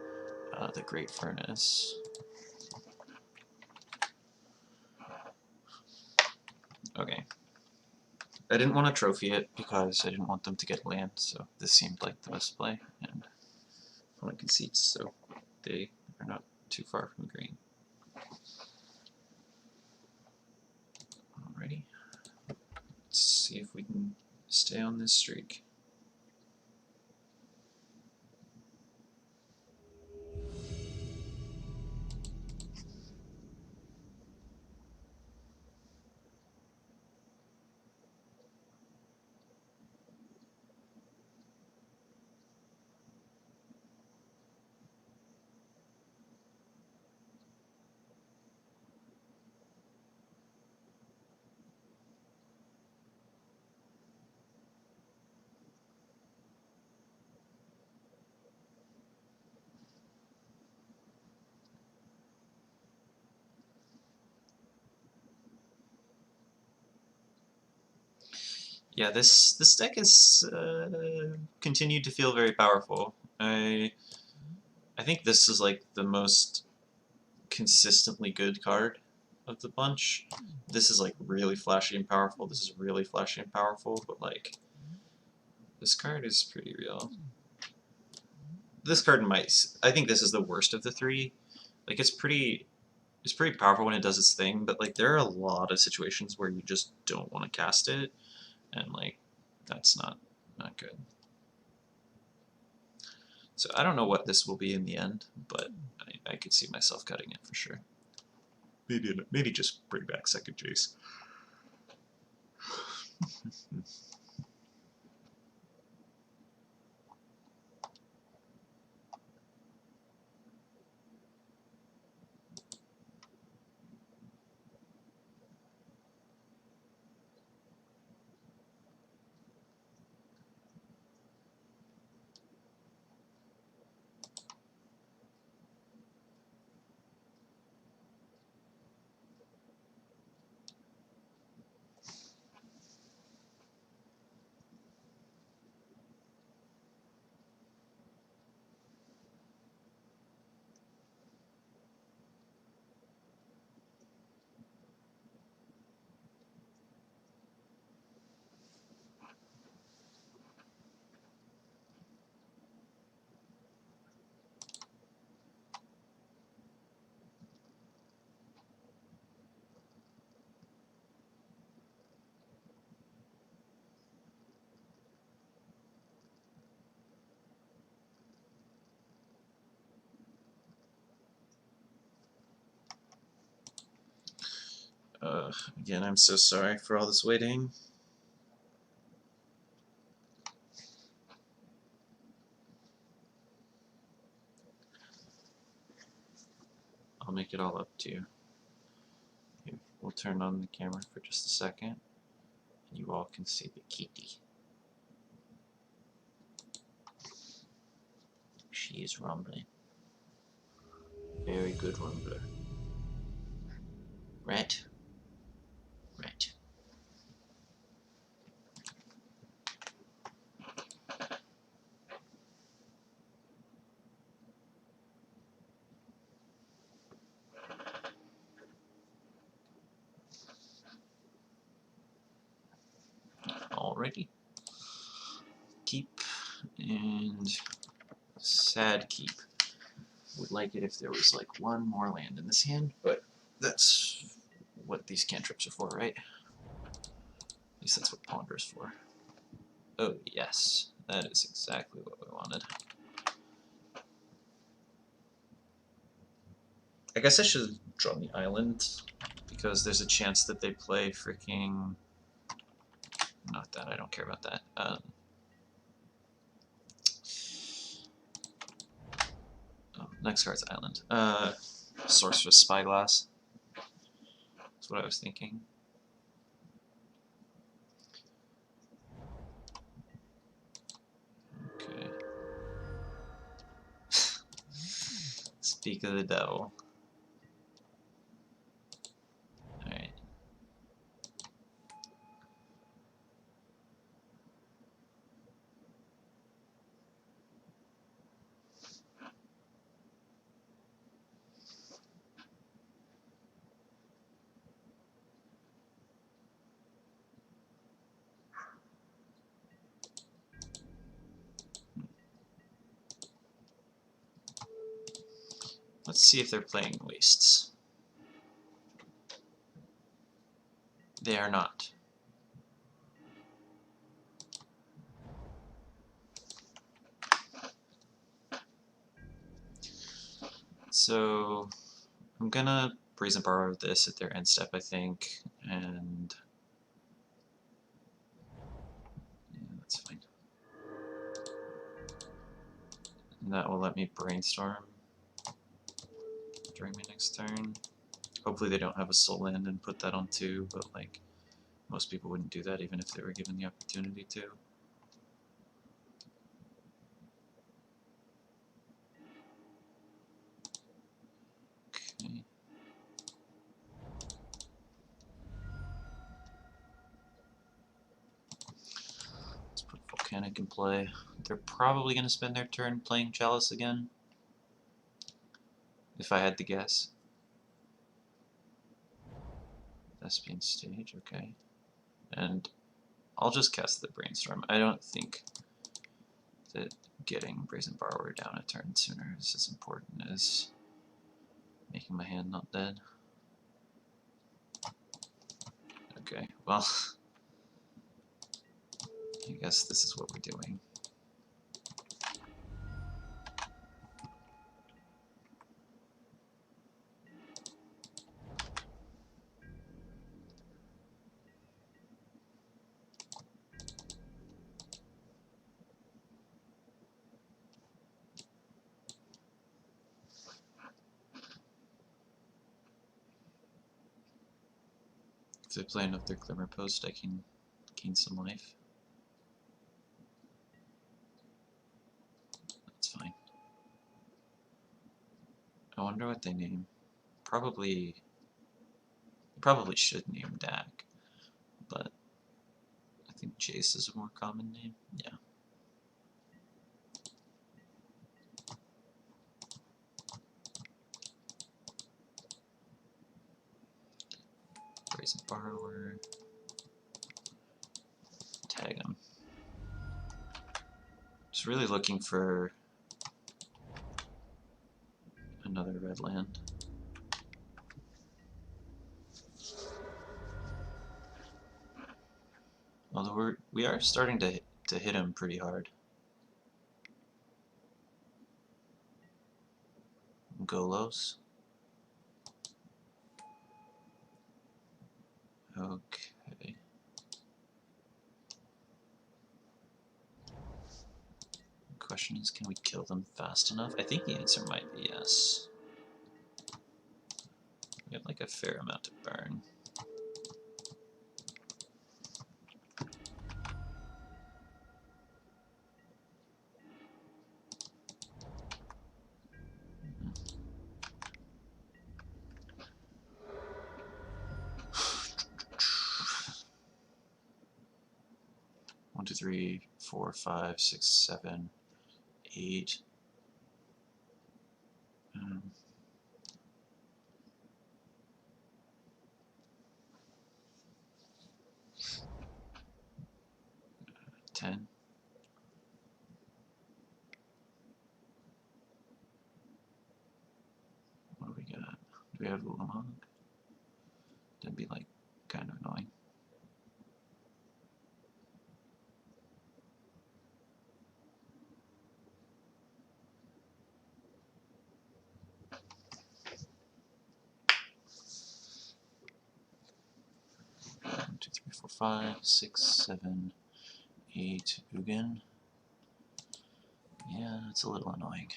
the Great Furnace. Okay. I didn't want to trophy it because I didn't want them to get land, so this seemed like the best play, and opponent concedes, so they are not too far from green. Alrighty. Let's see if we can stay on this streak. Yeah, this deck has continued to feel very powerful. I think this is like the most consistently good card of the bunch. This is like really flashy and powerful. This is really flashy and powerful, but like this card is pretty real. This card I think this is the worst of the three. Like it's pretty powerful when it does its thing, but like there are a lot of situations where you just don't want to cast it, and like that's not good. So I don't know what this will be in the end, but I could see myself cutting it for sure. Maybe just bring back second Jace. Again, I'm so sorry for all this waiting. I'll make it all up to you. Here, we'll turn on the camera for just a second, and you all can see the kitty. She is rumbling. Very good rumbler. Rat. Rat. Alrighty. Keep and sad keep. Would like it if there was like one more land in this hand, but that's what these cantrips are for, right? At least that's what Ponder is for. Oh yes, that is exactly what we wanted. I guess I should have drawn the island, because there's a chance that they play freaking... Not that, I don't care about that. Next card's Island. Sorceress Spyglass. That's what I was thinking. Okay. Speak of the devil. Alright. Let's see if they're playing wastes. They are not. So I'm gonna Brazen Borrow this at their end step, I think, and yeah, that's fine. And that will let me brainstorm during my next turn. Hopefully they don't have a soul land and put that on 2, but like most people wouldn't do that even if they were given the opportunity to. Okay. Let's put Volcanic in play. They're probably going to spend their turn playing Chalice again, if I had to guess. Thespian Stage, okay. And I'll just cast the Brainstorm. I don't think that getting Brazen Borrower down a turn sooner is as important as making my hand not dead. Okay, well, I guess this is what we're doing. If they play another Glimmer Post, I can gain some life. That's fine. I wonder what they name. Probably should name Dak, but I think Jace is a more common name. Yeah. Brazen Borrower. Tag him. Just really looking for another red land. Although we are starting to hit him pretty hard. Golos. Okay. The question is, can we kill them fast enough? I think the answer might be yes. We have like a fair amount to burn. One, two, three, 4, 5, 6, 7, 8. 10. What do we got? Do we have Ulamog? That'd be like kind of annoying. One, 2, 3, 4, 5, 6, 7, 8. Ugin. Yeah, it's a little annoying.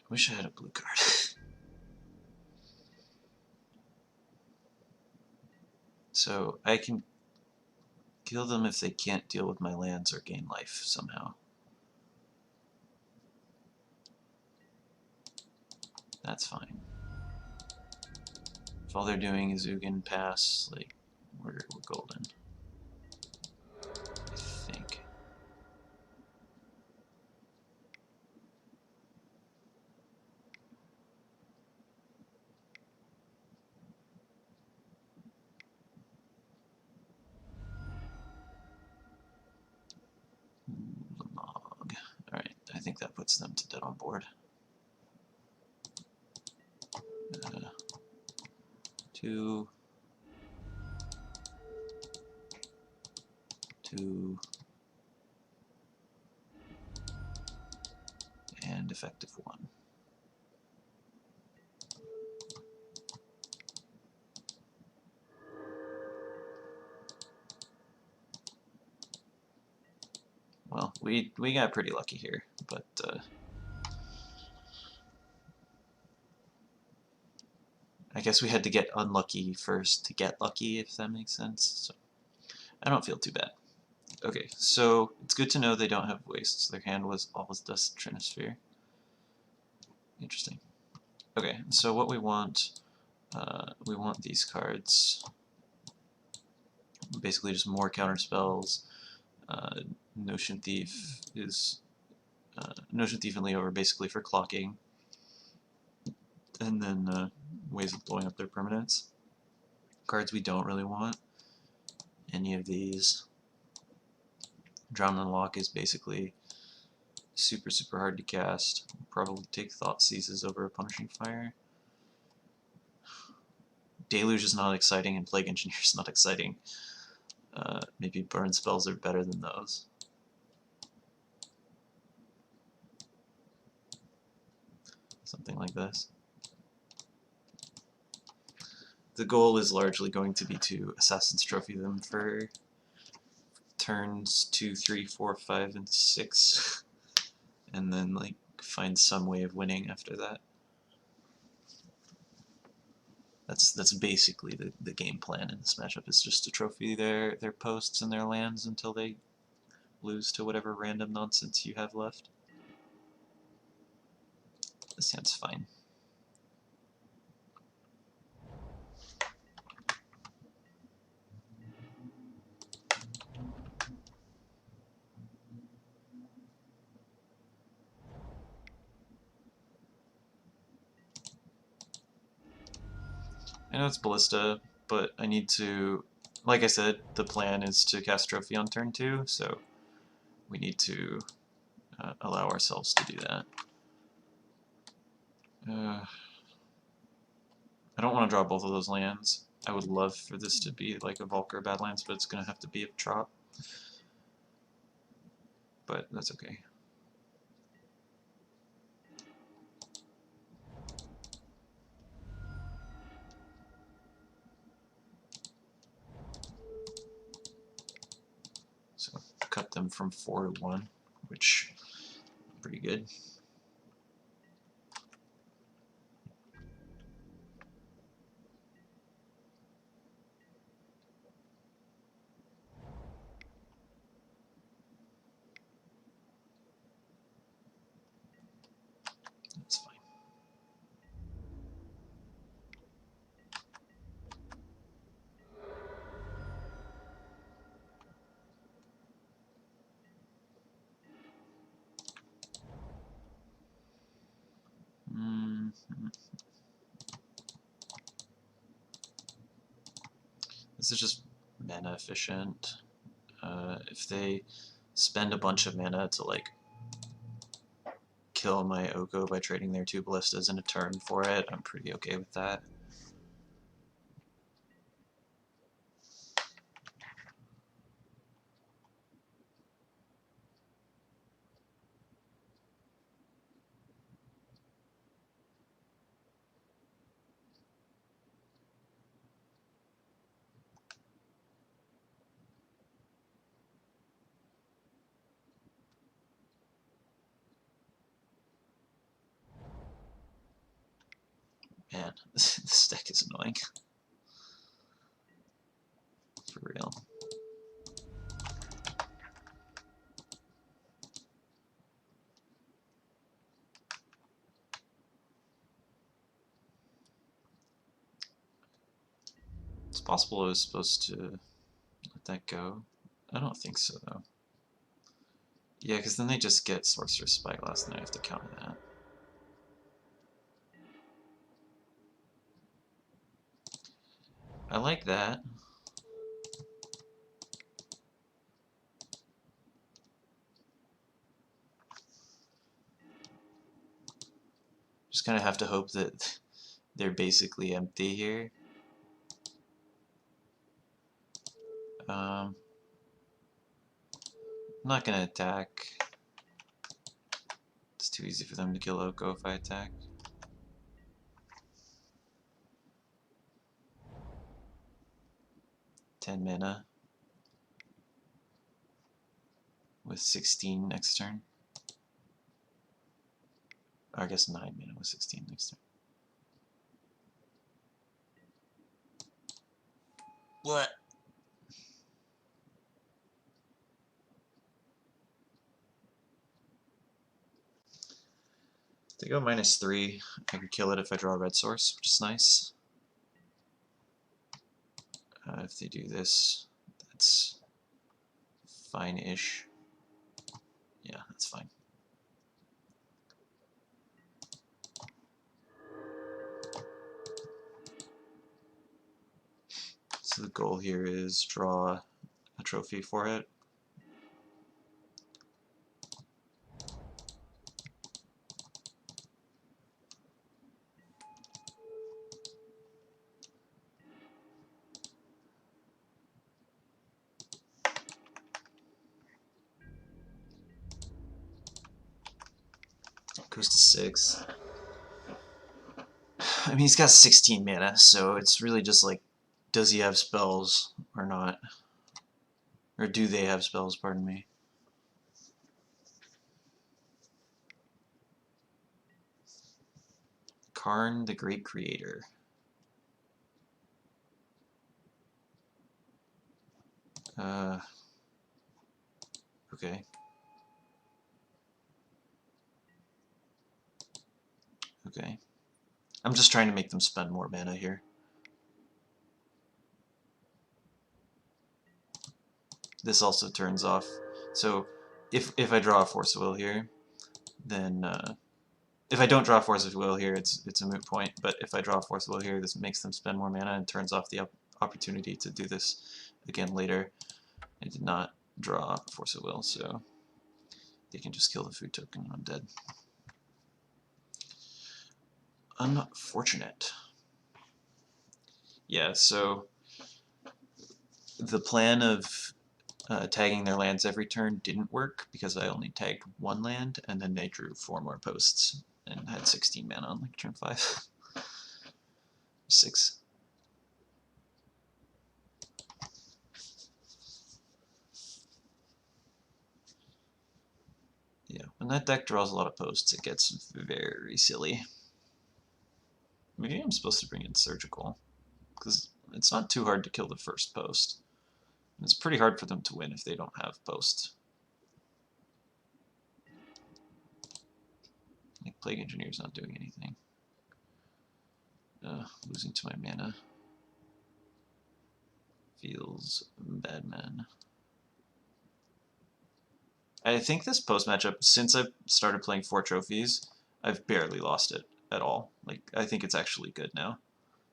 I wish I had a blue card. So I can kill them if they can't deal with my lands or gain life somehow. That's fine. If all they're doing is Ugin pass, like, we're golden. I think. Log. Alright, I think that puts them to dead on board. 2, 2, and effective 1. Well, we got pretty lucky here, but I guess we had to get unlucky first to get lucky, if that makes sense. So I don't feel too bad. Okay, so it's good to know they don't have wastes. Their hand was always Dust Trinisphere. Interesting. Okay, so what we want these cards. Basically just more counter spells. Notion Thief is Notion Thief and Leo are basically for clocking, and then ways of blowing up their permanents. Cards we don't really want. Any of these. Drown and Lock is basically super hard to cast. We'll probably take Thought Seizes over a Punishing Fire. Deluge is not exciting, and Plague Engineer is not exciting. Maybe Burn Spells are better than those. Something like this. The goal is largely going to be to Assassin's Trophy them for turns 2, 3, 4, 5, and 6, and then like find some way of winning after that. That's basically the game plan in this matchup, is just to trophy their posts and their lands until they lose to whatever random nonsense you have left. This hand's fine. I know it's Ballista, but I need to, like I said, the plan is to cast Trophy on turn 2, so we need to allow ourselves to do that. I don't want to draw both of those lands. I would love for this to be like a Volker Badlands, but it's going to have to be a Trop. But that's okay. So cut them from 4 to 1, which is pretty good. That's fine. This is just mana efficient. If they spend a bunch of mana to like kill my Oko by trading their 2 ballistas in a turn for it, I'm pretty okay with that. Man, this deck is annoying. For real. It's possible I was supposed to let that go. I don't think so, though. Yeah, because then they just get Sorcerer's Spyglass, and I have to counter that. I like that. Just kind of have to hope that they're basically empty here. I'm not going to attack. It's too easy for them to kill Oko if I attack. $10 mana with 16 next turn. Or I guess 9 mana with 16 next turn. What? They go -3. I could kill it if I draw a red source, which is nice. If they do this, that's fine-ish. Yeah, that's fine. So the goal here is draw a trophy for it. Goes to 6. I mean, he's got 16 mana, so it's really just like, does he have spells or not? Or do they have spells, pardon me. Karn, the Great Creator. Okay. Okay. I'm just trying to make them spend more mana here. This also turns off. So if I draw a Force of Will here, then if I don't draw a Force of Will here, it's a moot point. But if I draw a Force of Will here, this makes them spend more mana and turns off the opportunity to do this again later. I did not draw Force of Will, so they can just kill the food token and I'm dead. Unfortunate. Yeah, so the plan of tagging their lands every turn didn't work because I only tagged 1 land, and then they drew 4 more posts and had 16 mana on like turn 5. 6. Yeah, when that deck draws a lot of posts, it gets very silly. Maybe I'm supposed to bring in Surgical, because it's not too hard to kill the first post. And it's pretty hard for them to win if they don't have post. Like, Plague Engineer's not doing anything. Losing to my mana feels bad, man. I think this post matchup, since I've started playing 4 trophies, I've barely lost it at all. Like, I think it's actually good now.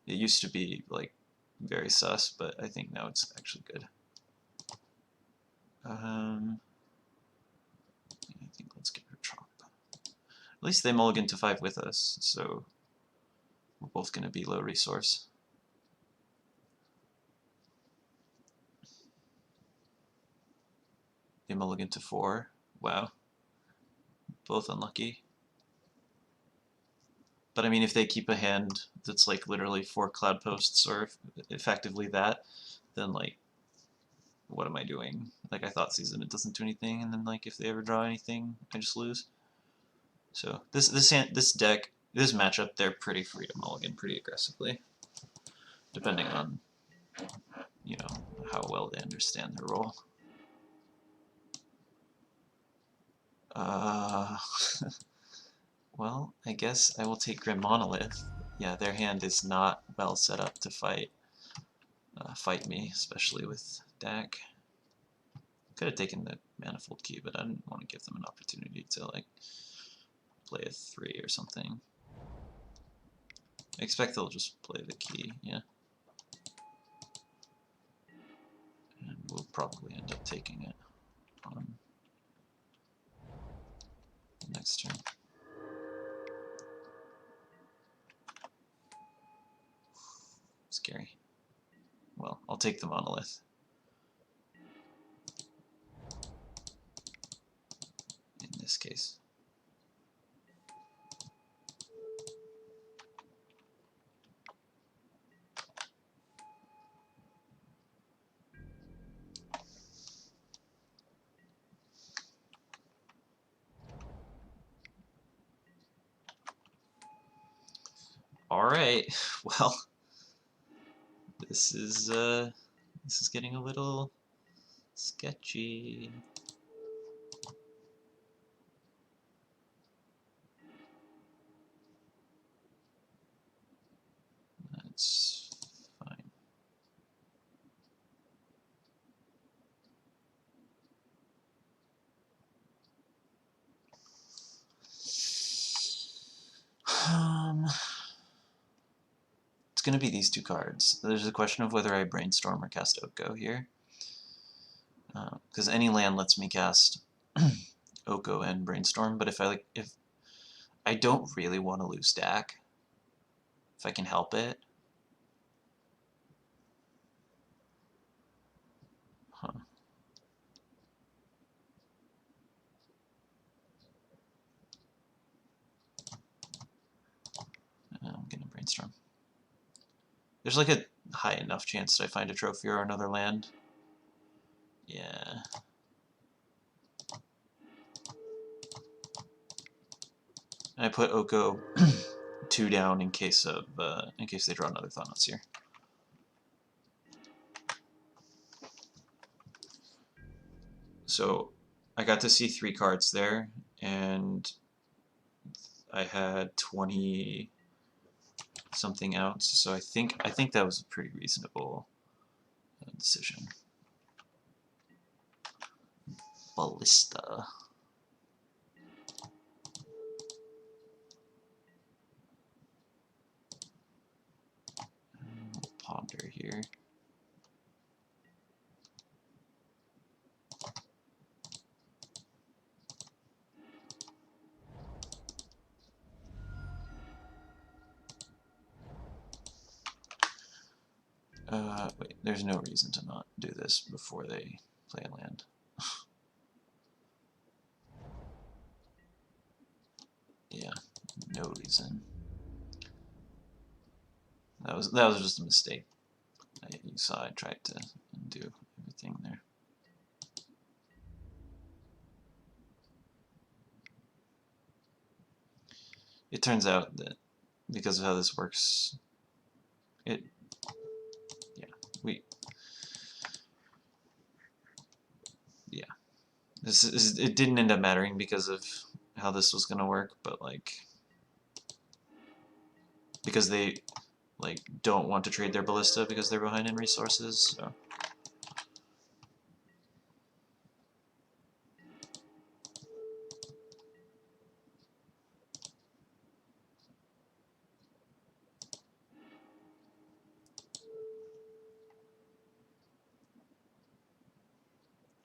It used to be, like, very sus, but I think now it's actually good. I think let's get her Trop. At least they mulligan to 5 with us, so we're both going to be low resource. They mulligan to 4. Wow. Both unlucky. But I mean, if they keep a hand that's like literally 4 Cloudposts or effectively that, then like, what am I doing? Like, I thought season it doesn't do anything, and then like if they ever draw anything, I just lose. So this deck, this matchup, they're pretty free to mulligan pretty aggressively, depending on, you know, how well they understand their role. Well, I guess I will take Grim Monolith. Yeah, their hand is not well set up to fight fight me, especially with Dak. Could have taken the Manifold Key, but I didn't want to give them an opportunity to like play a 3 or something. I expect they'll just play the key, yeah. And we'll probably end up taking it on the next turn. Scary. Well, I'll take the monolith. In this case. All right. Well, this is getting a little sketchy. That's fine. It's going to be these two cards. There's a question of whether I brainstorm or cast Oko here. Because any land lets me cast Oko and brainstorm, but if I don't really want to lose Dak, if I can help it. Huh. I'm gonna brainstorm. There's like a high enough chance that I find a trophy or another land. Yeah. And I put Oko 2 down in case they draw another Thanatos here. So I got to see 3 cards there, and I had 20 something outs. So I think that was a pretty reasonable decision. Ballista. Ponder here. Wait, there's no reason to not do this before they play a land. Yeah, no reason. That was just a mistake. You saw I tried to undo everything there. It turns out that because of how this works, it it didn't end up mattering because of how this was gonna work, but like because they like don't want to trade their ballista because they're behind in resources, so.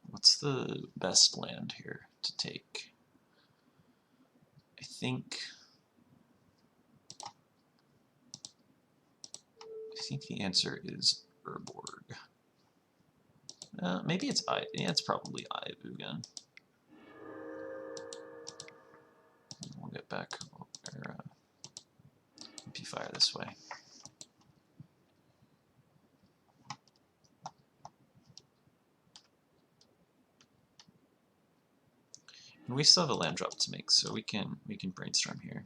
What's the best land here to take? I think the answer is Urborg. Maybe it's yeah, it's probably Ivugan. We'll get back our MP Fire this way. And we still have a land drop to make, so we can brainstorm here.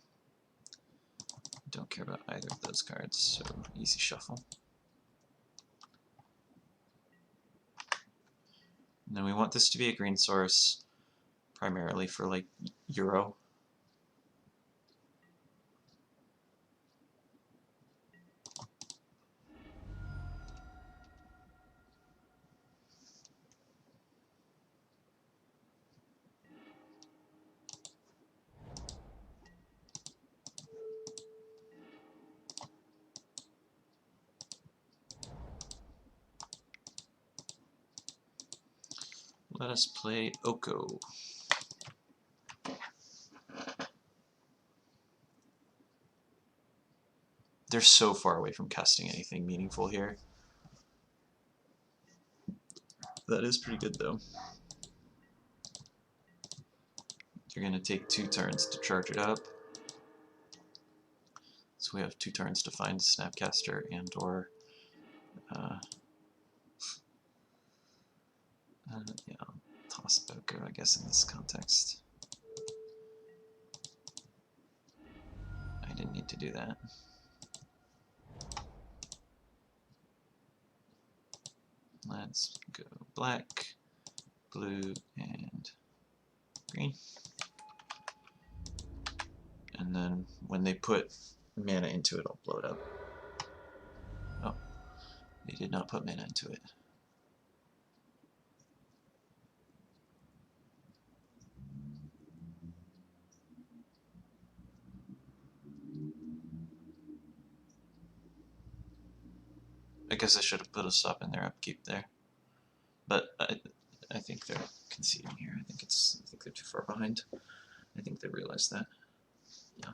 Don't care about either of those cards, so easy shuffle. And then we want this to be a green source, primarily for like Euro. Let us play Oko. They're so far away from casting anything meaningful here. That is pretty good, though. You're going to take 2 turns to charge it up. So we have 2 turns to find Snapcaster and or yeah, I'll toss Oko, I guess, in this context. I didn't need to do that. Let's go black, blue, and green. And then when they put mana into it, I'll blow it up. Oh, they did not put mana into it. I guess I should have put a stop in their upkeep there. But I think they're conceding here. I think they're too far behind. I think they realize that. Yeah.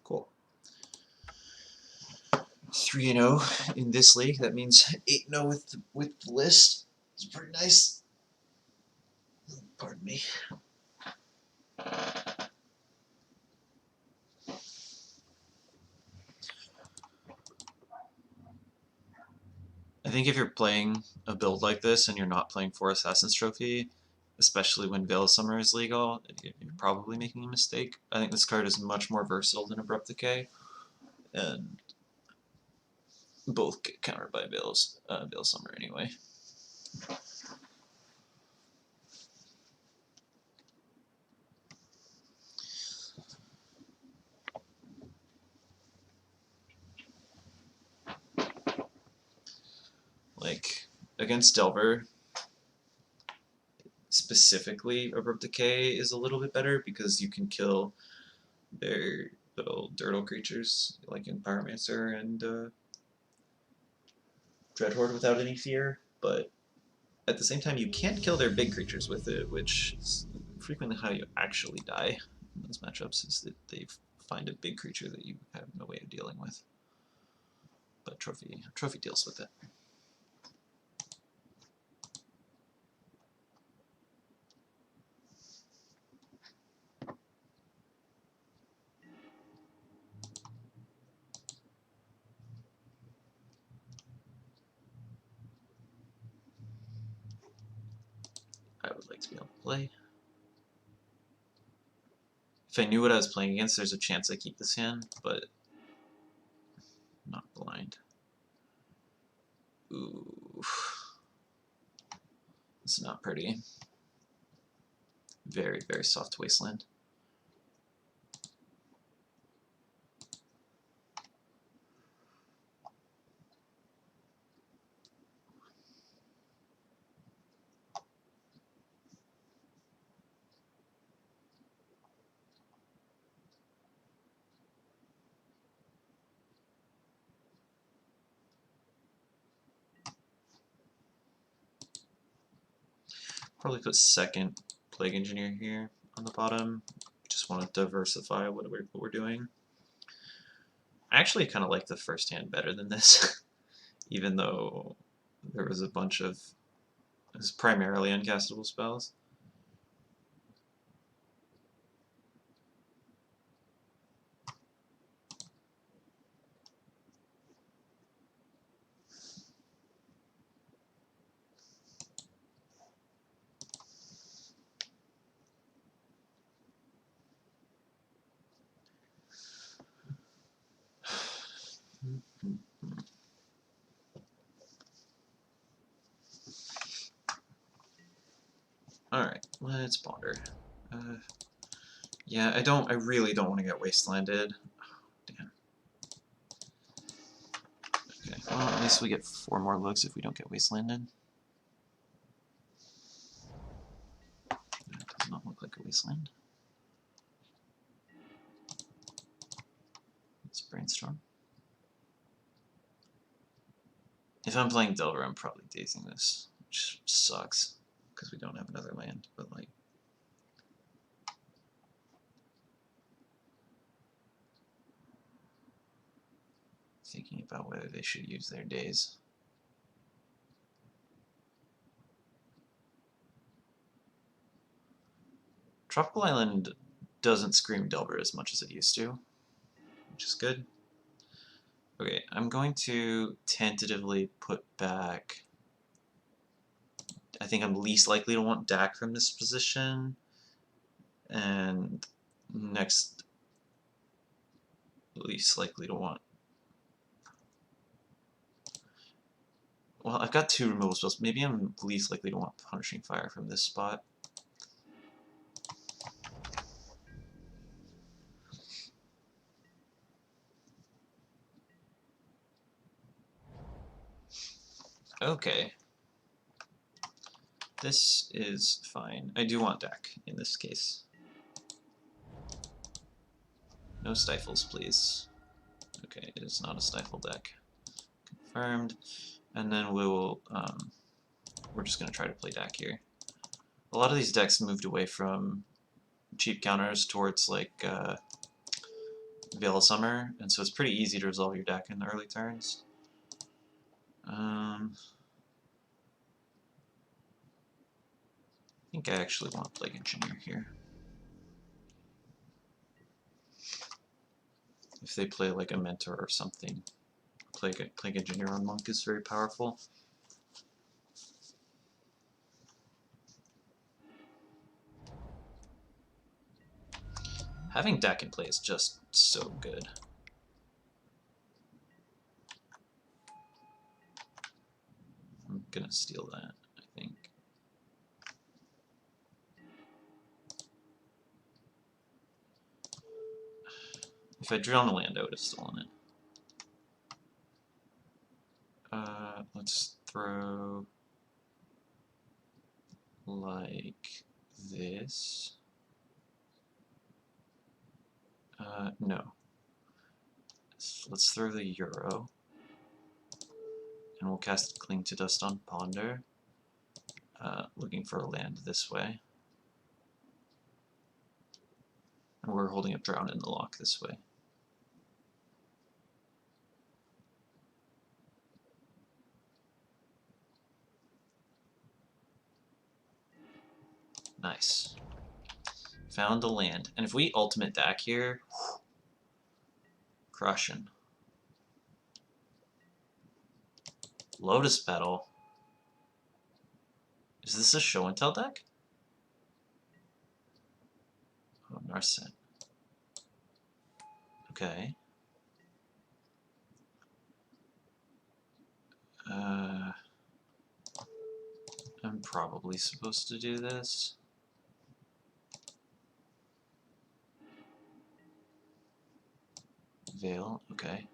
Cool. 3-0 in this league. That means 8-0 with the list. It's pretty nice. Pardon me. I think if you're playing a build like this and you're not playing for Assassin's Trophy, especially when Veil of Summer is legal, you're probably making a mistake. I think this card is much more versatile than Abrupt Decay, and both get countered by Veil of Summer anyway. Like, against Delver, specifically, Abrupt Decay is a little bit better because you can kill their little dirtle creatures, like in Pyromancer and Dreadhorde without any fear, but at the same time you can't kill their big creatures with it, which is frequently how you actually die in those matchups, is that they find a big creature that you have no way of dealing with. But Trophy deals with it. I would like to be able to play. If I knew what I was playing against, there's a chance I keep this hand, but I'm not blind. Ooh. It's not pretty. Very, very soft wasteland. Probably put second Plague Engineer here on the bottom. Just want to diversify what we're doing. I actually kind of like the first hand better than this, even though there was a bunch of, it was primarily uncastable spells. Alright, let's ponder. Yeah, I really don't want to get wastelanded. Oh, damn. Okay, well, at least we get 4 more looks if we don't get wastelanded. That does not look like a wasteland. Let's brainstorm. If I'm playing Delver, I'm probably dazing this, which sucks, because we don't have another land, but like thinking about whether they should use their days. Tropical Island doesn't scream Delver as much as it used to, which is good. Okay, I'm going to tentatively put back. I think I'm least likely to want Dak from this position, and next least likely to want. Well, I've got 2 removal spells. Maybe I'm least likely to want Punishing Fire from this spot. Okay. This is fine. I do want Dak in this case. No stifles, please. Okay, it is not a stifle deck. Confirmed. And then we'll, we're just going to try to play Dak here. A lot of these decks moved away from cheap counters towards, like, Veil of Summer, and so it's pretty easy to resolve your deck in the early turns. I think I actually want Plague Engineer here. If they play like a Mentor or something, Plague Engineer on Monk is very powerful. Having Dak in play is just so good. I'm gonna steal that, I think. If I drew on the land, I would have stolen it. Let's throw like this. No. Let's throw the Euro. And we'll cast Cling to Dust on Ponder. Looking for a land this way. And we're holding up Drown in the Lock this way. Nice. Found a land. And if we ultimate Dak here, crushing. Lotus Petal. Is this a show and tell deck? Oh, Narset. Okay. I'm probably supposed to do this. Veil, okay.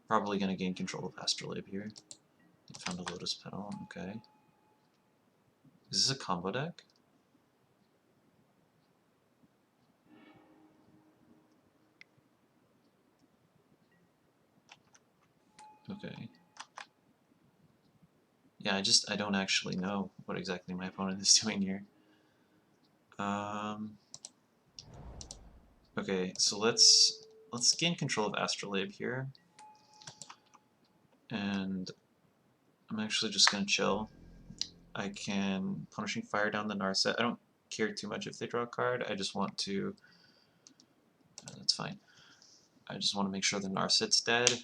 Probably gonna gain control of Astrolabe here. Found a Lotus Petal, okay. Is this a combo deck? Okay. Yeah, I don't actually know what exactly my opponent is doing here. Okay, so let's gain control of Astrolabe here. And I'm actually just gonna chill. I can Punishing Fire down the Narset. I don't care too much if they draw a card. I just want to. That's fine. I just want to make sure the Narset's dead.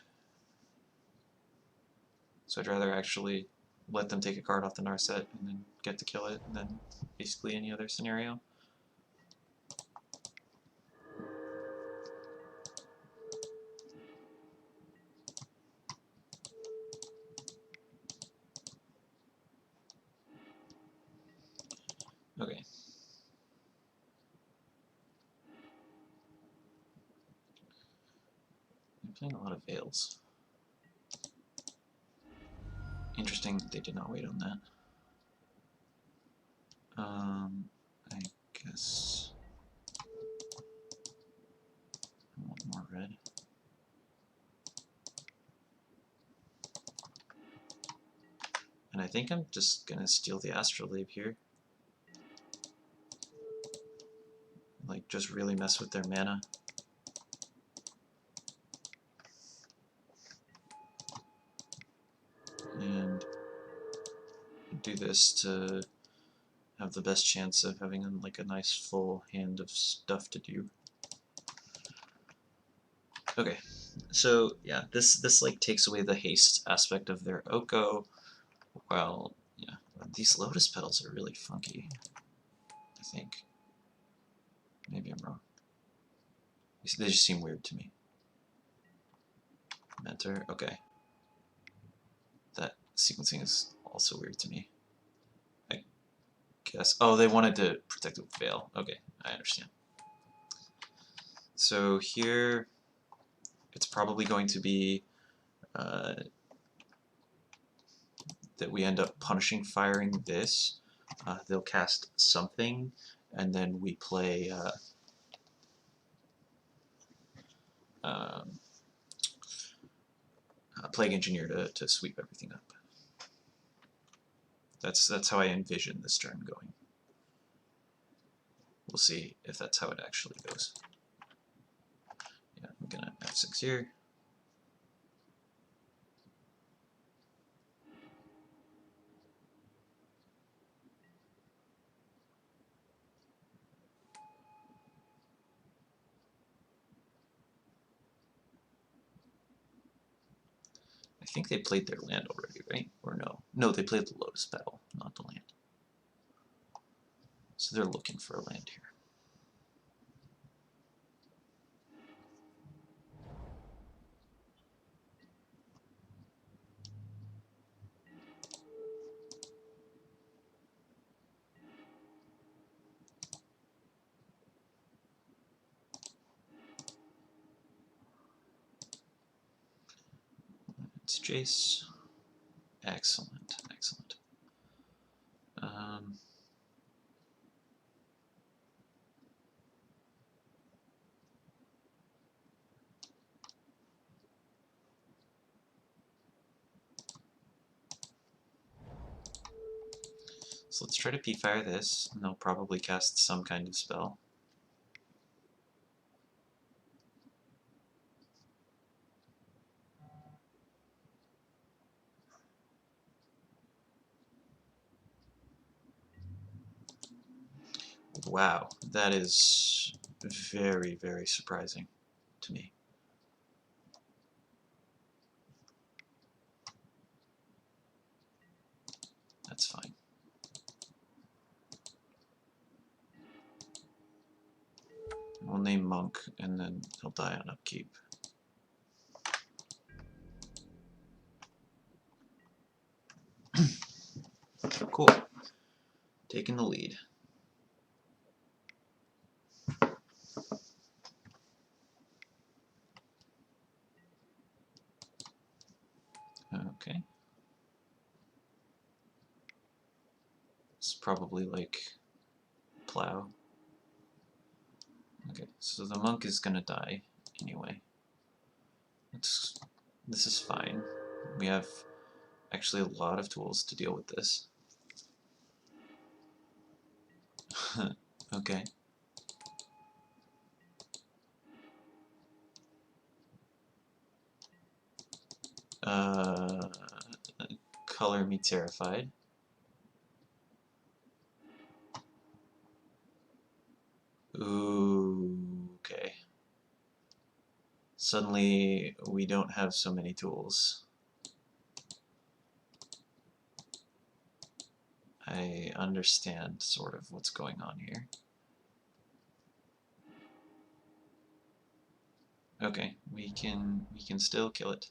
So I'd rather actually let them take a card off the Narset and then get to kill it than basically any other scenario. Okay. I'm playing a lot of Veils. Interesting, they did not wait on that. I guess I want more think I'm just gonna steal the Astrolabe here. Like, just really mess with their mana. And do this to have the best chance of having like a nice full hand of stuff to do. Okay, so yeah, this like takes away the haste aspect of their Oko. Well, yeah, these Lotus Petals are really funky, I think. Maybe I'm wrong. They just seem weird to me. Mentor, okay. That sequencing is also weird to me. I guess. Oh, they wanted to protect it with Veil. Okay, I understand. So here, it's probably going to be that we end up punishing firing this. They'll cast something, and then we play Plague Engineer to sweep everything up. That's how I envision this turn going. We'll see if that's how it actually goes. Yeah, I'm gonna F6 here. I think they played their land already, right? Or no? No, they played the Lotus Petal, not the land. So they're looking for a land here. It's Jace. Excellent, excellent. So let's try to P-Fire this, and they'll probably cast some kind of spell. Wow, that is very, very surprising to me. That's fine. We'll name Monk, and then he'll die on upkeep. Cool. Taking the lead. Okay. It's probably like Plow. Okay, so the Monk is gonna die anyway. This is fine. We have actually a lot of tools to deal with this. Okay. Color me terrified. Ooh, okay. Suddenly, we don't have so many tools. I understand sort of what's going on here. Okay, we can still kill it.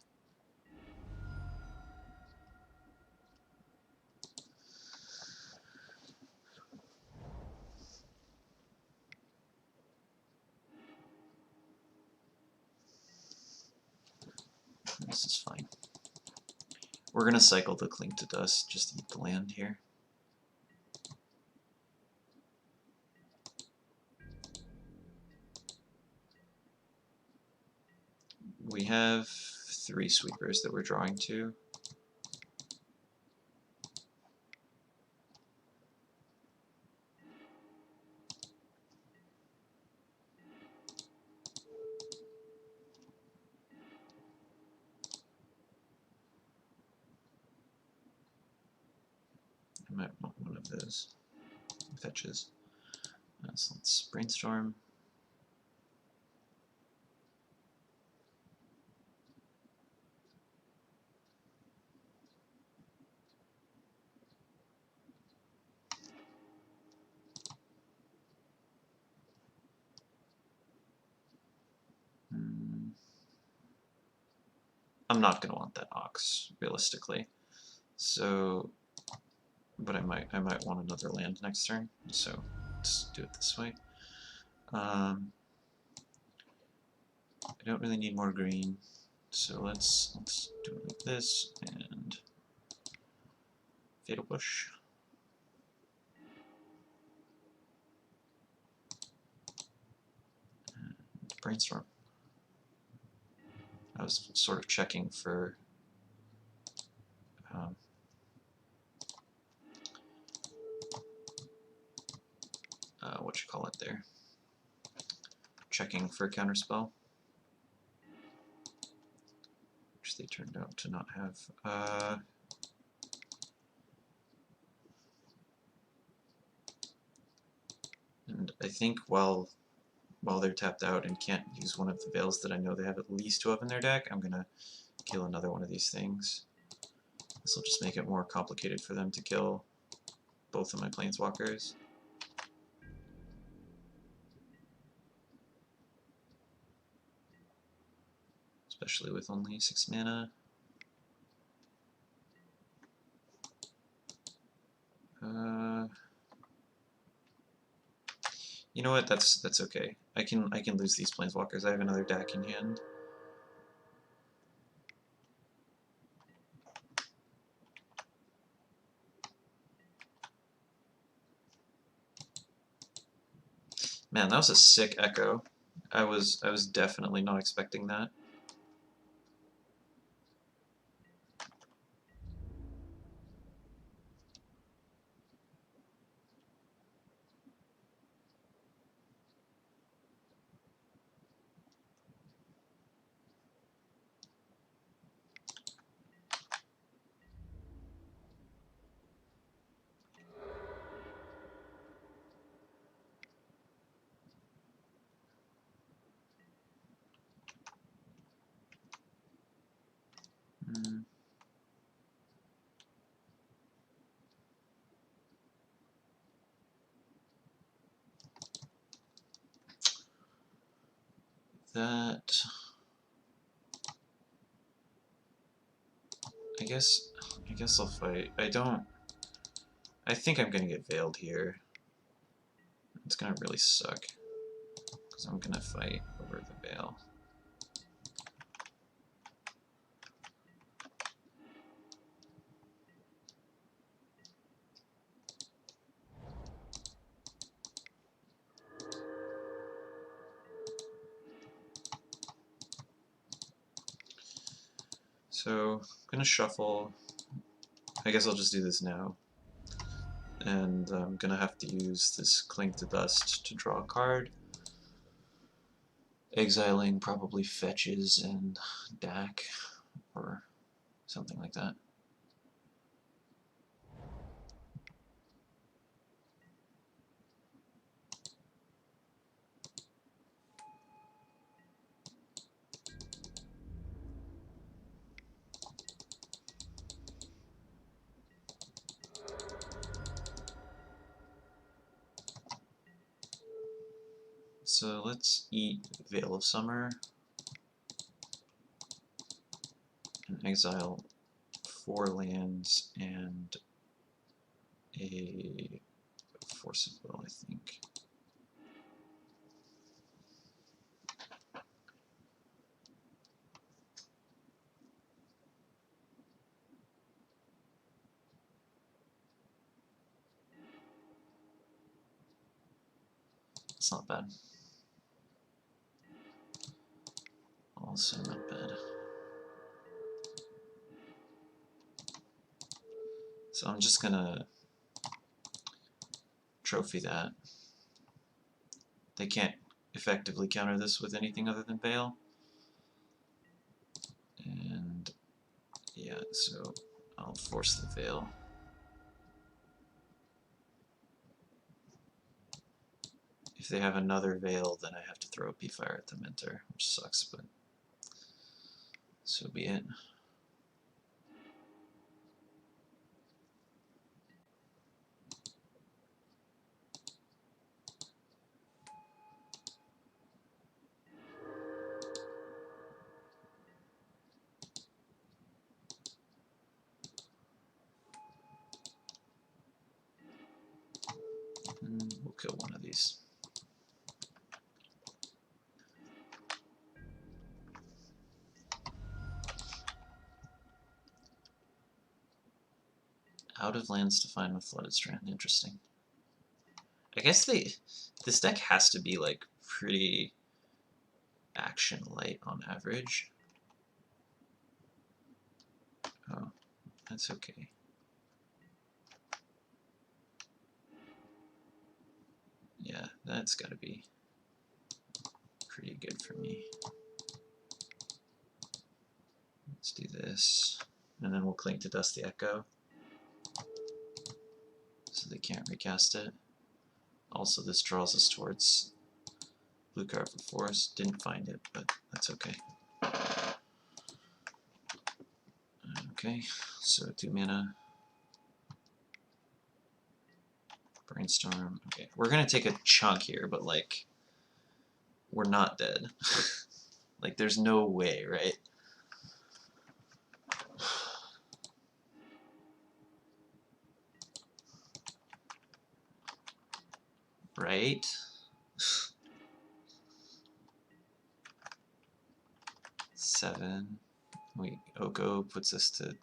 This is fine. We're gonna cycle the Cling to Dust, just eat the land here. We have 3 sweepers that we're drawing to. I might want one of those fetches. So let's brainstorm. I'm not going to want that ox, realistically. So, but I might want another land next turn. So let's do it this way. I don't really need more green, so let's do it like this and Fatal Push. And brainstorm. I was sort of checking for what you call it there. Checking for counterspell, which they turned out to not have. And I think while they're tapped out and can't use one of the Veils that I know they have at least 2 of in their deck, I'm gonna kill another one of these things. This will just make it more complicated for them to kill both of my Planeswalkers. Especially with only 6 mana. You know what? That's okay. I can lose these Planeswalkers. I have another deck in hand. Man, that was a sick echo. I was definitely not expecting that. That I guess I'll fight. I think I'm gonna get Veiled here. It's gonna really suck because I'm gonna fight over the Veil. So I'm gonna shuffle. I guess I'll just do this now. And I'm gonna have to use this Cling to Dust to draw a card. Exiling probably fetches and Dak or something like that. So let's eat Veil of Summer and exile 4 lands and a Force of Will, I think. It's not bad. Also not bad. So I'm just gonna trophy that. They can't effectively counter this with anything other than Veil. And yeah, so I'll force the Veil. If they have another Veil, then I have to throw a P-Fire at the Mentor, which sucks, but so be it. And we'll kill one of these. Out of lands to find with Flooded Strand. Interesting. I guess this deck has to be like pretty action light on average. Oh, that's okay. Yeah, that's gotta be pretty good for me. Let's do this, and then we'll Cling to Dust the Echo, so they can't recast it. Also, this draws us towards blue card for forest. Didn't find it, but that's okay. Okay, so 2 mana. Brainstorm. Okay, we're gonna take a chunk here, but like, we're not dead. Like, there's no way, right? Right? Seven. Wait, Oko puts us to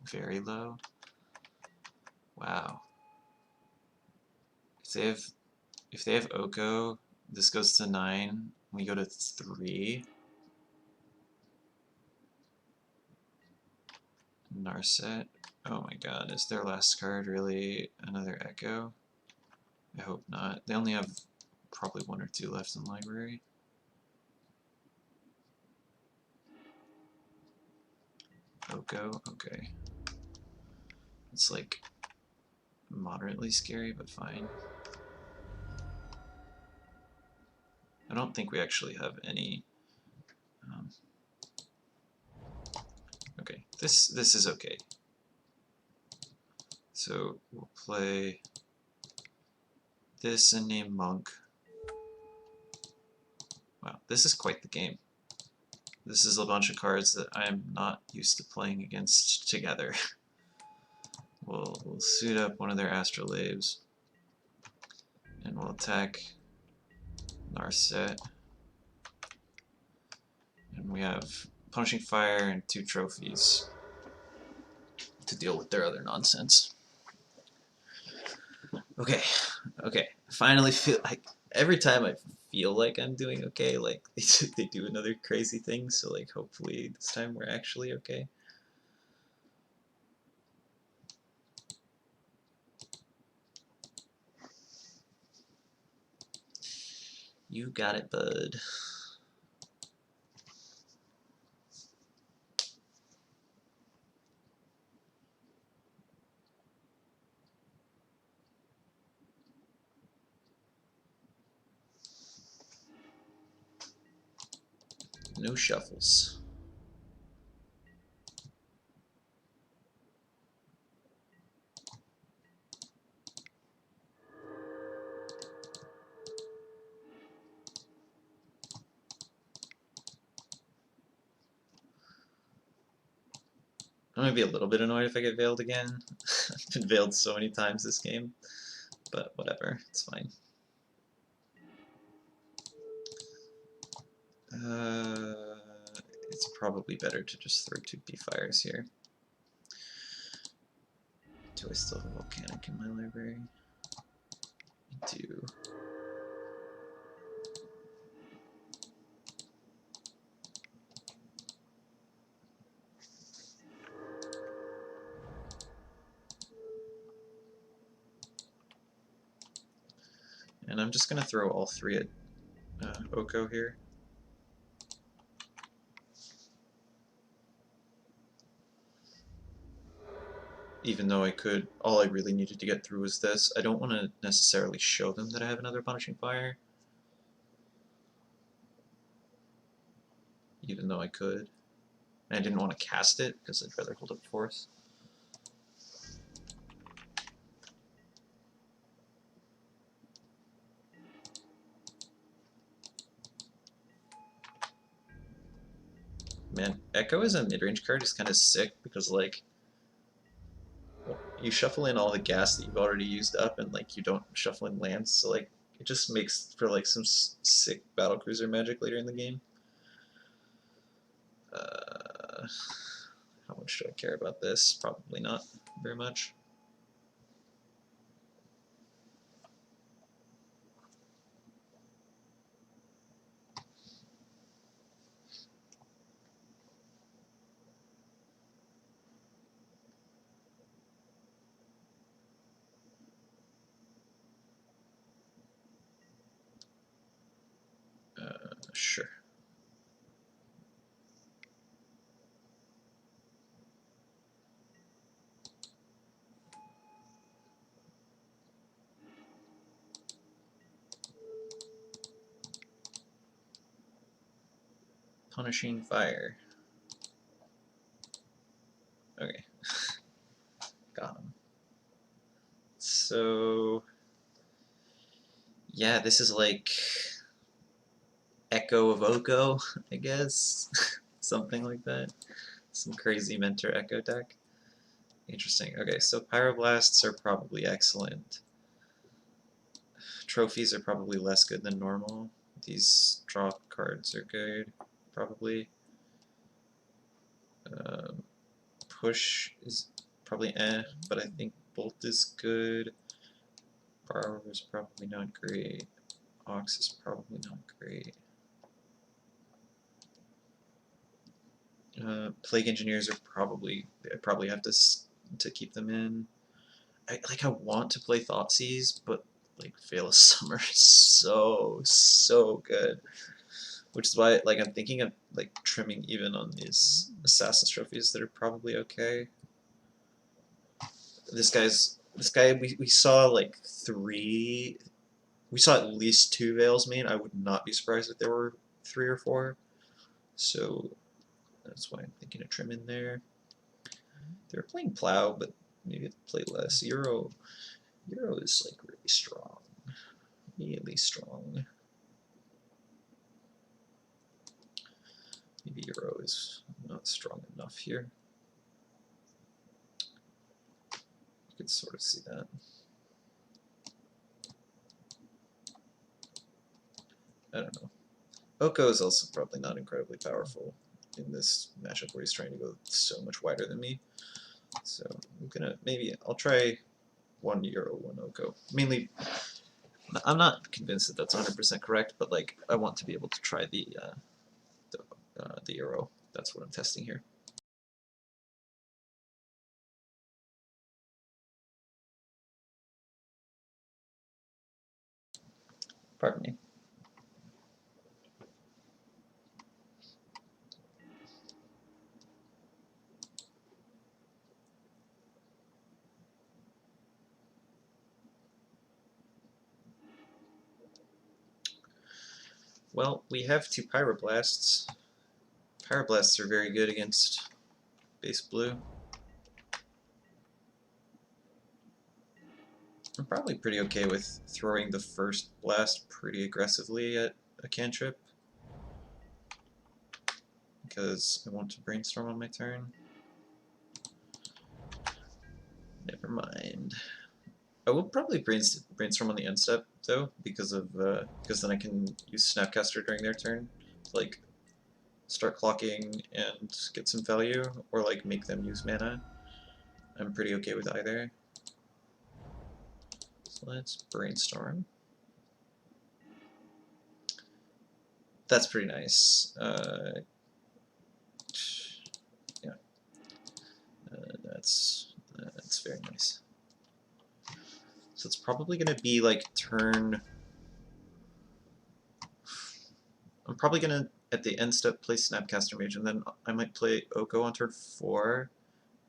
very low. Wow. If they have Oko, this goes to 9. We go to 3. Narset. Oh my god, is their last card really another Echo? I hope not. They only have probably 1 or 2 left in library. Oko, okay. It's like moderately scary, but fine. I don't think we actually have any. Okay, this is okay. So we'll play this and name Monk. Wow, this is quite the game. This is a bunch of cards that I am not used to playing against together. We'll suit up one of their Astrolabes, and we'll attack Narset. And we have Punishing Fire and 2 trophies to deal with their other nonsense. Okay, okay. Finally feel like every time I feel like I'm doing okay, like they do another crazy thing, so like hopefully this time we're actually okay. You got it, bud. No shuffles. I'm gonna be a little bit annoyed if I get veiled again. I've been veiled so many times this game, but whatever, it's fine. It's probably better to just throw 2 P-Fires here. Do I still have Volcanic in my library? I do. And I'm just gonna throw all 3 at Oko here. even though I could, all I really needed to get through was this. I don't want to necessarily show them that I have another Punishing Fire, even though I could. And I didn't want to cast it, because I'd rather hold up Force. Man, Echo as a mid-range card is kind of sick, because, like, you shuffle in all the gas that you've already used up, and, like, you don't shuffle in lands, so, like, it just makes for, like, some sick battlecruiser magic later in the game. How much do I care about this? Probably not very much. Sure. Punishing Fire. Okay. Got him. So, yeah, this is like Echo of Oko, I guess. Something like that. Some crazy Mentor Echo deck. Interesting. Okay, so Pyroblasts are probably excellent. Trophies are probably less good than normal. These draw cards are good, probably. Push is probably but I think Bolt is good. Borrower is probably not great. Ox is probably not great. Plague Engineers are probably, I probably have to keep them in. I want to play Thoughtseize, but like Veil of Summer is so good. Which is why like I'm thinking of like trimming even on these Assassin's trophies that are probably okay. This guy we saw like we saw at least 2 Veils main. I would not be surprised if there were 3 or 4. So that's why I'm thinking of trim in there. They're playing Plow, but maybe play less. Euro is like really strong. Really strong. Maybe Euro is not strong enough here. You could sort of see that. I don't know. Oko is also probably not incredibly powerful in this matchup where he's trying to go so much wider than me. So I'm gonna I'll try 1 Euro, 1 Oko. Mainly, I'm not convinced that that's 100% correct, but like I want to be able to try the Euro. That's what I'm testing here. Pardon me. Well, we have 2 Pyroblasts. Pyroblasts are very good against base blue. I'm probably pretty okay with throwing the first blast pretty aggressively at a cantrip, because I want to brainstorm on my turn. Never mind. I will probably brainstorm on the end step though, because then I can use Snapcaster during their turn to like start clocking and get some value, or like make them use mana. I'm pretty okay with either. So let's brainstorm. That's pretty nice. Yeah, that's very nice. So it's probably going to be like turn. I'm probably going to at the end step play Snapcaster Mage, and then I might play Oko on turn 4,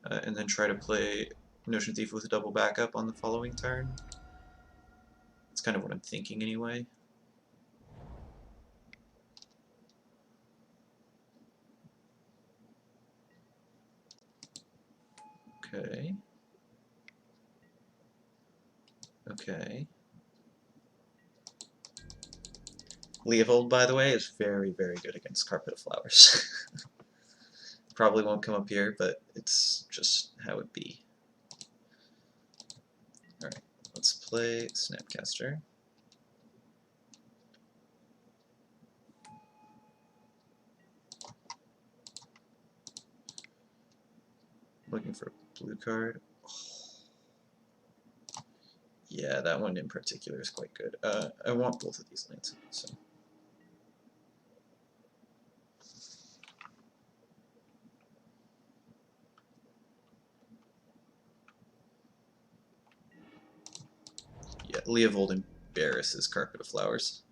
and then try to play Notion Thief with a double backup on the following turn. That's kind of what I'm thinking anyway. Okay. Okay. Leovold, by the way, is very, very good against Carpet of Flowers. Probably won't come up here, but it's just how it be. Alright, let's play Snapcaster. Looking for a blue card. Yeah, that one in particular is quite good. I want both of these lands, so. Yeah, Leovold embarrasses Carpet of Flowers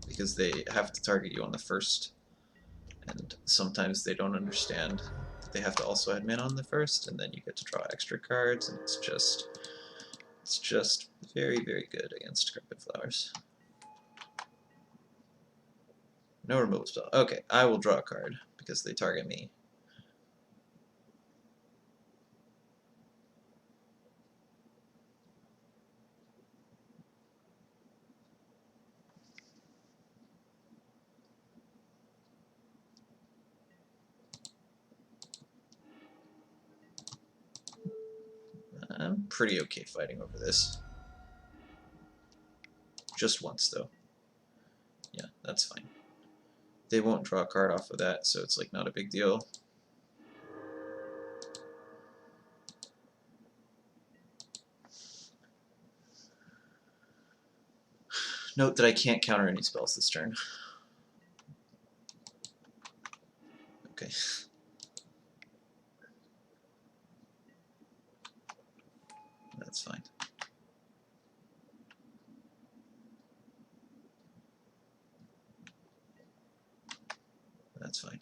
because they have to target you on the first, and sometimes they don't understand that they have to also add mana on the first, and then you get to draw extra cards, and it's just very, very good against Carpet Flowers. No removal spell. Okay, I will draw a card because they target me. I'm pretty okay fighting over this. Just once, though. Yeah, that's fine. They won't draw a card off of that, so it's like not a big deal. Note that I can't counter any spells this turn. Okay. That's fine. That's fine.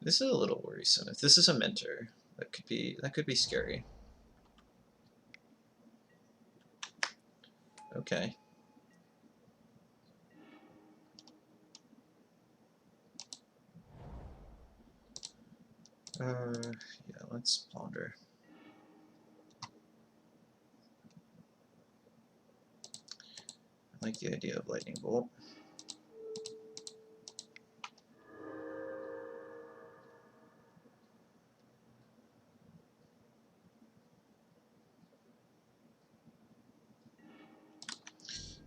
This is a little worrisome. If this is a mentor, that could be scary. Okay. Yeah, let's ponder. I like the idea of Lightning Bolt.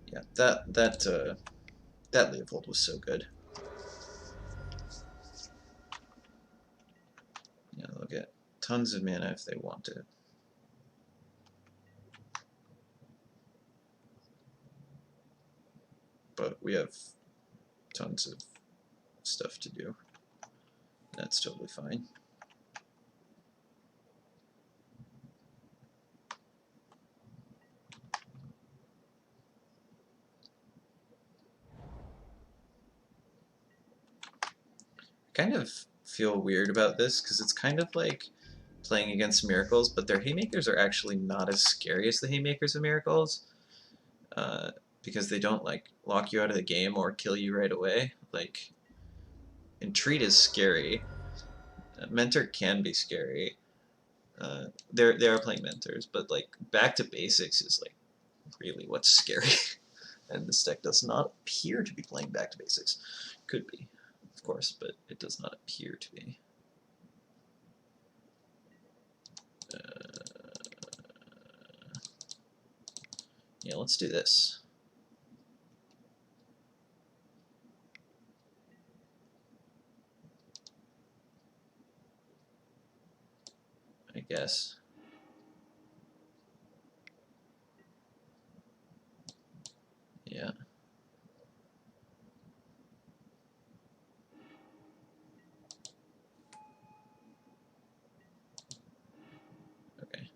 Yeah, that Leopold was so good. Yeah, they'll get tons of mana if they want it. But we have tons of stuff to do. That's totally fine. Kind of feel weird about this because it's kind of like playing against Miracles, but their Haymakers are actually not as scary as the Haymakers of Miracles, because they don't like lock you out of the game or kill you right away. Like, Entreat is scary. Mentor can be scary. They are playing Mentors, but like Back to Basics is like really what's scary. And this deck does not appear to be playing Back to Basics. Could be, of course, but it does not appear to be. Yeah, let's do this. I guess. Yeah. Okay.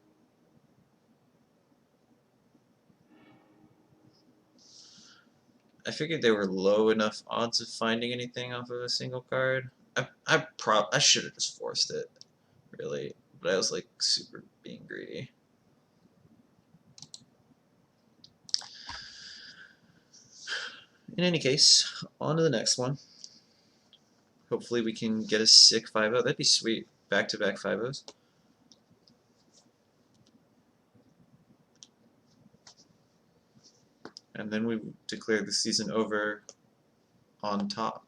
I figured they were low enough odds of finding anything off of a single card. I should have just forced it, really, but I was like super being greedy. In any case, on to the next one. Hopefully we can get a sick 5-0. That'd be sweet. Back-to-back 5-0s. And then we declare the season over on top.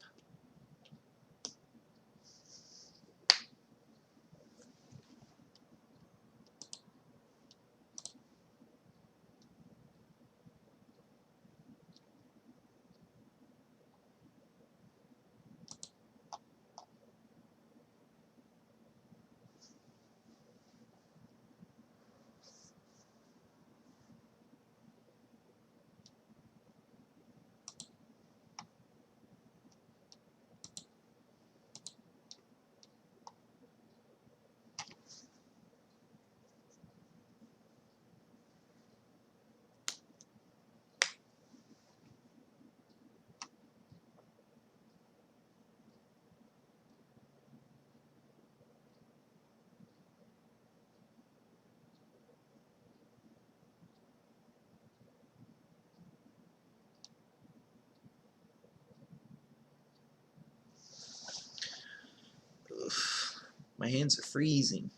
Oof. My hands are freezing.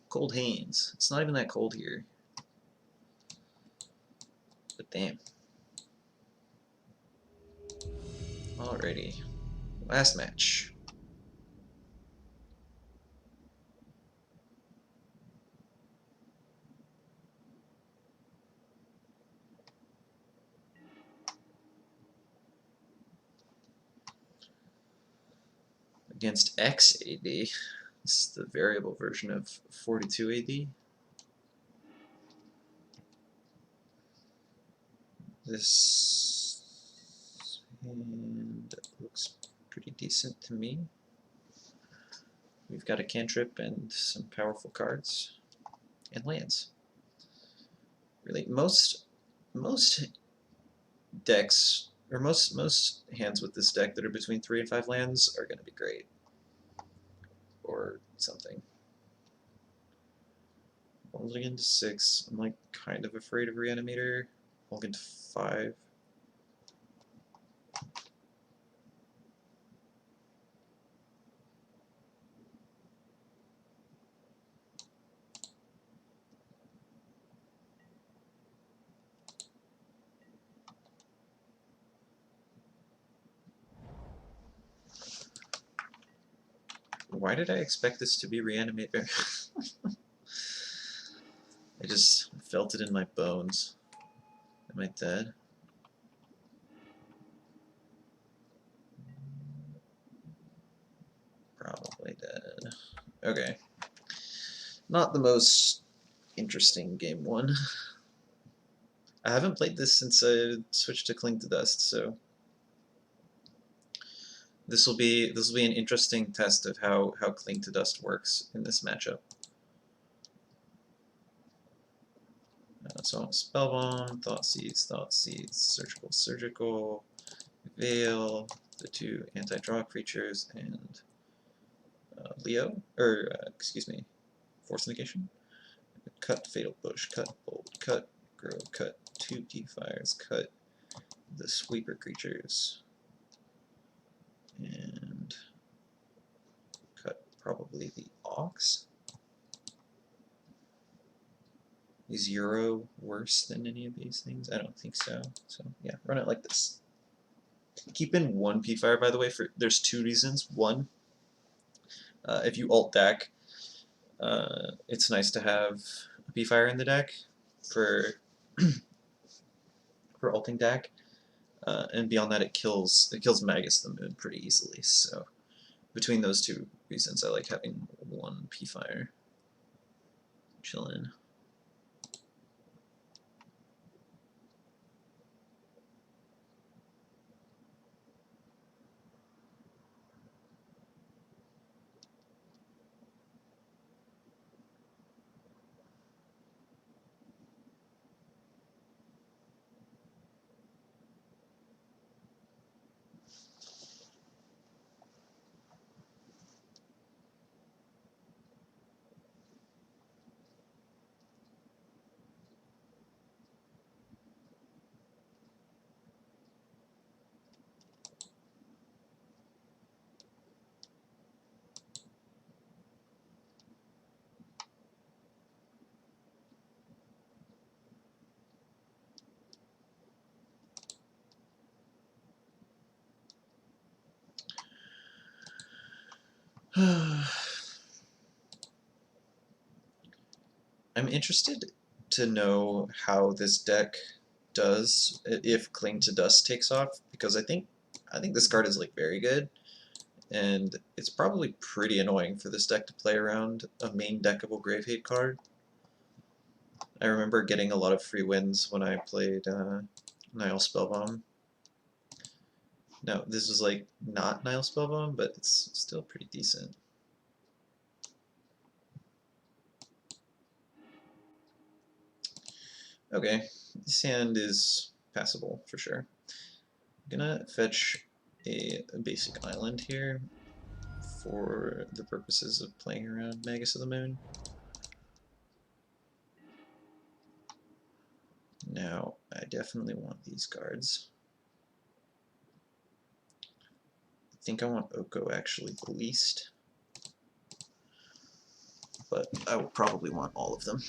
Cold hands. It's not even that cold here. But damn. Alrighty. Last match. Against X AD. This is the variable version of 42 AD. This hand looks pretty decent to me. We've got a cantrip and some powerful cards and lands. Really, most decks or most hands with this deck that are between 3 and 5 lands are going to be great, or something. Mulligan to 6. I'm like kind of afraid of Reanimator. Mulligan to 5. Why did I expect this to be Reanimator? I just felt it in my bones. Am I dead? Probably dead. Okay. Not the most interesting game one. I haven't played this since I switched to Cling to Dust, so this will be an interesting test of how Cling to Dust works in this matchup. So Spellbomb, Thoughtseize, Surgical, Veil, the 2 anti-draw creatures, and Leo, or excuse me, Force Negation. Cut Fatal Bush, cut Bolt, cut Grove, cut 2 P-Fires, cut the Sweeper creatures, and cut probably the Ox. Is Euro worse than any of these things? I don't think so. So yeah, run it like this. Keep in 1 P-Fire, by the way. There's 2 reasons. One, if you alt deck, it's nice to have a P-Fire in the deck for for alting deck. And beyond that, it kills Magus the Moon pretty easily. So between those 2 reasons, I like having 1 P-Fire chillin'. I'm interested to know how this deck does if Cling to Dust takes off, because I think this card is like very good, and it's probably pretty annoying for this deck to play around a main deckable Grave Hate card. I remember getting a lot of free wins when I played Nile Spellbomb. Now, this is like not Nile Spellbomb, but it's still pretty decent. Okay, this hand is passable for sure. I'm gonna fetch a basic island here for the purposes of playing around Magus of the Moon. Now, I definitely want these cards. I think I want Oko actually the least, but I will probably want all of them.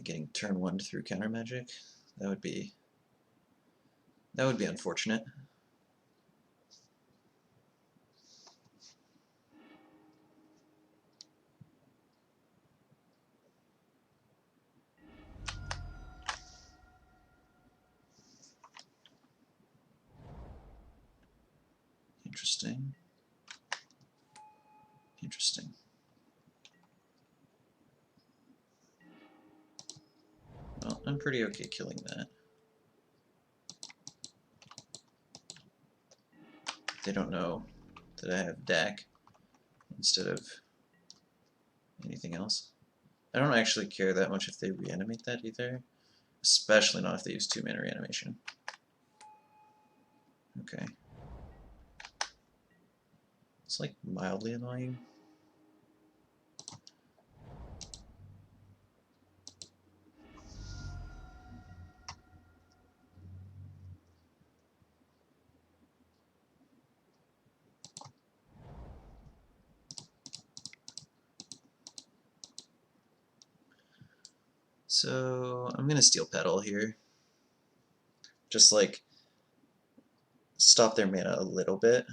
Getting turn 1 through counter magic, that would be unfortunate. Interesting. Interesting. Well, I'm pretty okay killing that. They don't know that I have DAC instead of anything else. I don't actually care that much if they reanimate that either, especially not if they use 2-mana reanimation. Okay. It's like mildly annoying. So I'm gonna Steel Petal here. Just like stop their mana a little bit.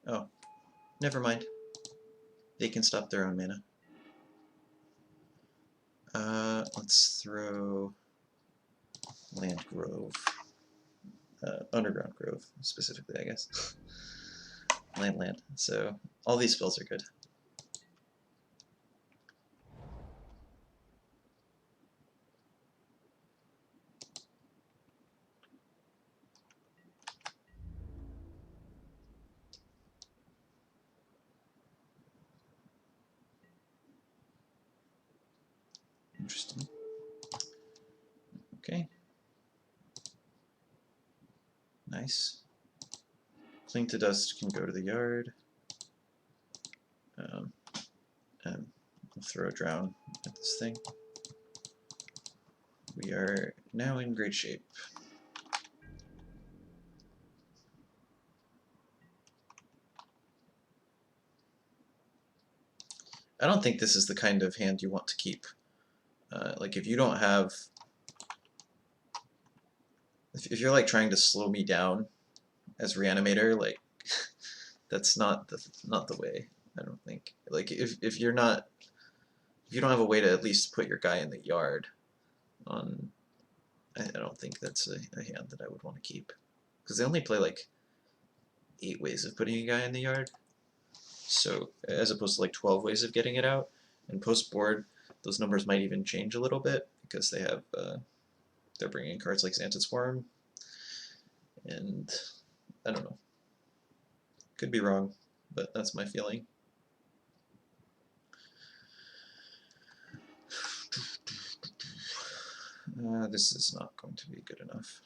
Oh, never mind. They can stop their own mana. Let's throw Land Grove. Underground Grove, specifically, I guess. Land. So all these spells are good. Interesting. Okay. Nice. Cling to Dust can go to the yard. And I'll throw a Drown at this thing. We are now in great shape. I don't think this is the kind of hand you want to keep. Like if you don't have, if you're like trying to slow me down as Reanimator, like that's not the way. I don't think. Like if you don't have a way to at least put your guy in the yard, I don't think that's a hand that I would want to keep, because they only play like 8 ways of putting a guy in the yard. So as opposed to like 12 ways of getting it out, and post board those numbers might even change a little bit because they have they're bringing cards like Xantid Swarm, and I don't know. Could be wrong, but that's my feeling. This is not going to be good enough.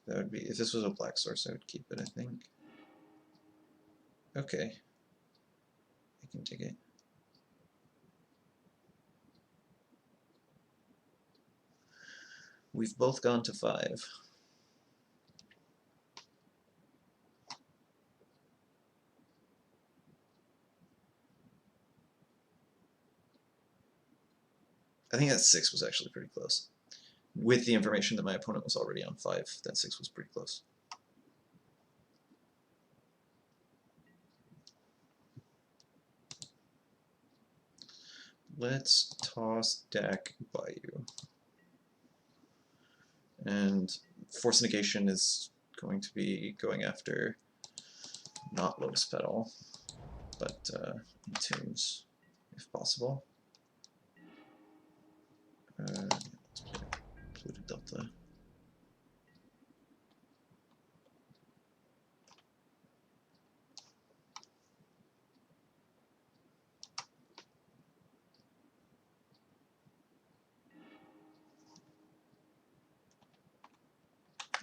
That would be, if this was a black source, I would keep it, I think. Okay. I can take it. We've both gone to 5. I think that 6 was actually pretty close. With the information that my opponent was already on 5, that 6 was pretty close. Let's toss Dak Bayou. And Force Negation is going to be going after not Lotus Petal, but Tombs, if possible. Let's play Polluted Delta.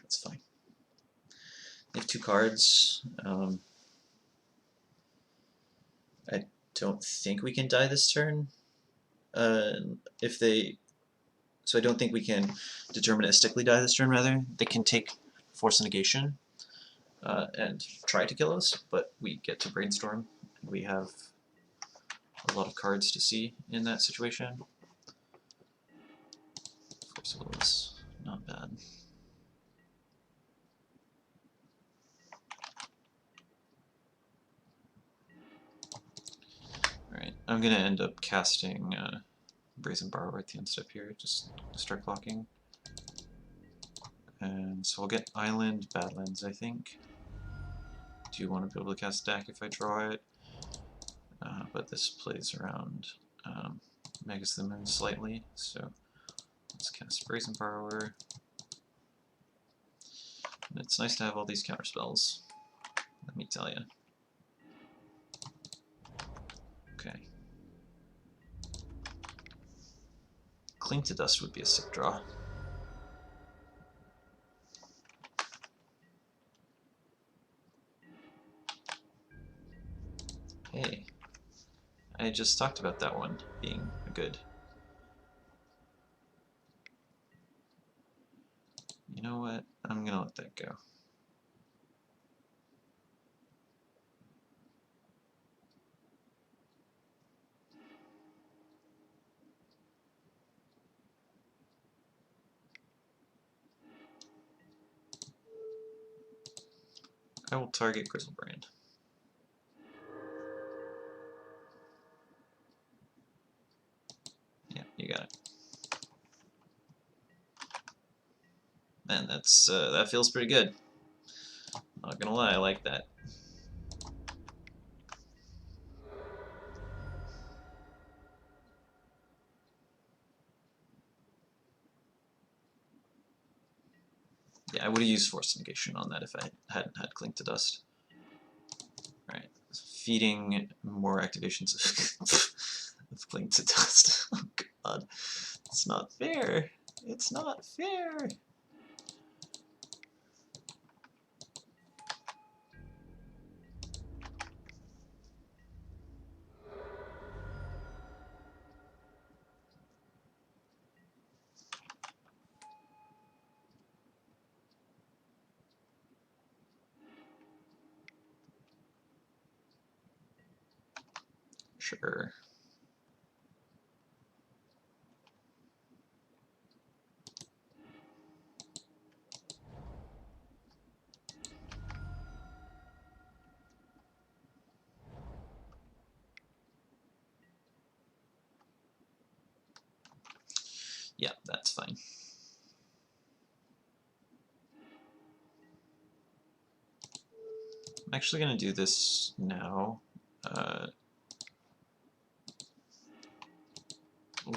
That's fine. They have 2 cards. I don't think we can die this turn. If they, so I don't think we can deterministically die this turn. Rather, they can take Force Negation and try to kill us, but we get to Brainstorm. We have a lot of cards to see in that situation. Force Will is not bad. Alright, I'm going to end up casting Brazen Borrower at the end step here, just to start blocking. And so I'll get Island, Badlands, I think. Do you want to be able to cast Dak if I draw it? But this plays around Magus the Moon slightly, so let's cast Brazen Borrower. And it's nice to have all these counterspells, let me tell you. Okay. Cling to Dust would be a sick draw. Hey, I just talked about that one being good. You know what? I'm gonna let that go. I will target Grizzlebrand. Yeah, you got it. Man, that's that feels pretty good. Not gonna lie, I like that. Yeah, I would have used Force Negation on that if I hadn't had Cling to Dust. Alright, feeding more activations of Cling to Dust. Oh god, it's not fair. It's not fair. Sure. Yeah, that's fine. I'm actually going to do this now,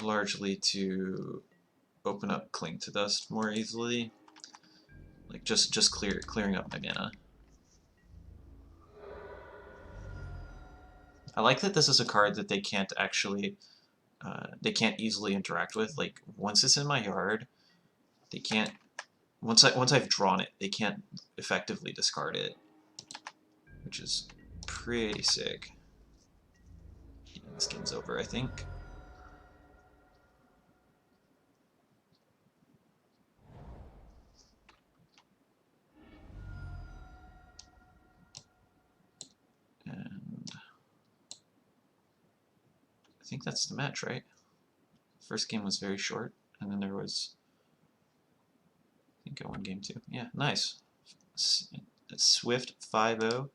largely to open up Cling to Dust more easily, like just clearing up my mana. I like that this is a card that they can't actually, they can't easily interact with. Like once it's in my yard, they can't. Once I've drawn it, they can't effectively discard it, which is pretty sick. Yeah, this game's over, I think. And I think that's the match, right? First game was very short, and then there was, I think, I won game 2. Yeah, nice. Swift 5-0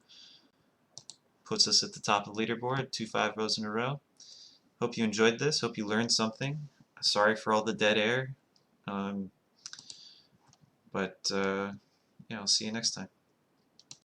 puts us at the top of the leaderboard, 2 5-0s in a row. Hope you enjoyed this. Hope you learned something. Sorry for all the dead air. But yeah, I'll see you next time.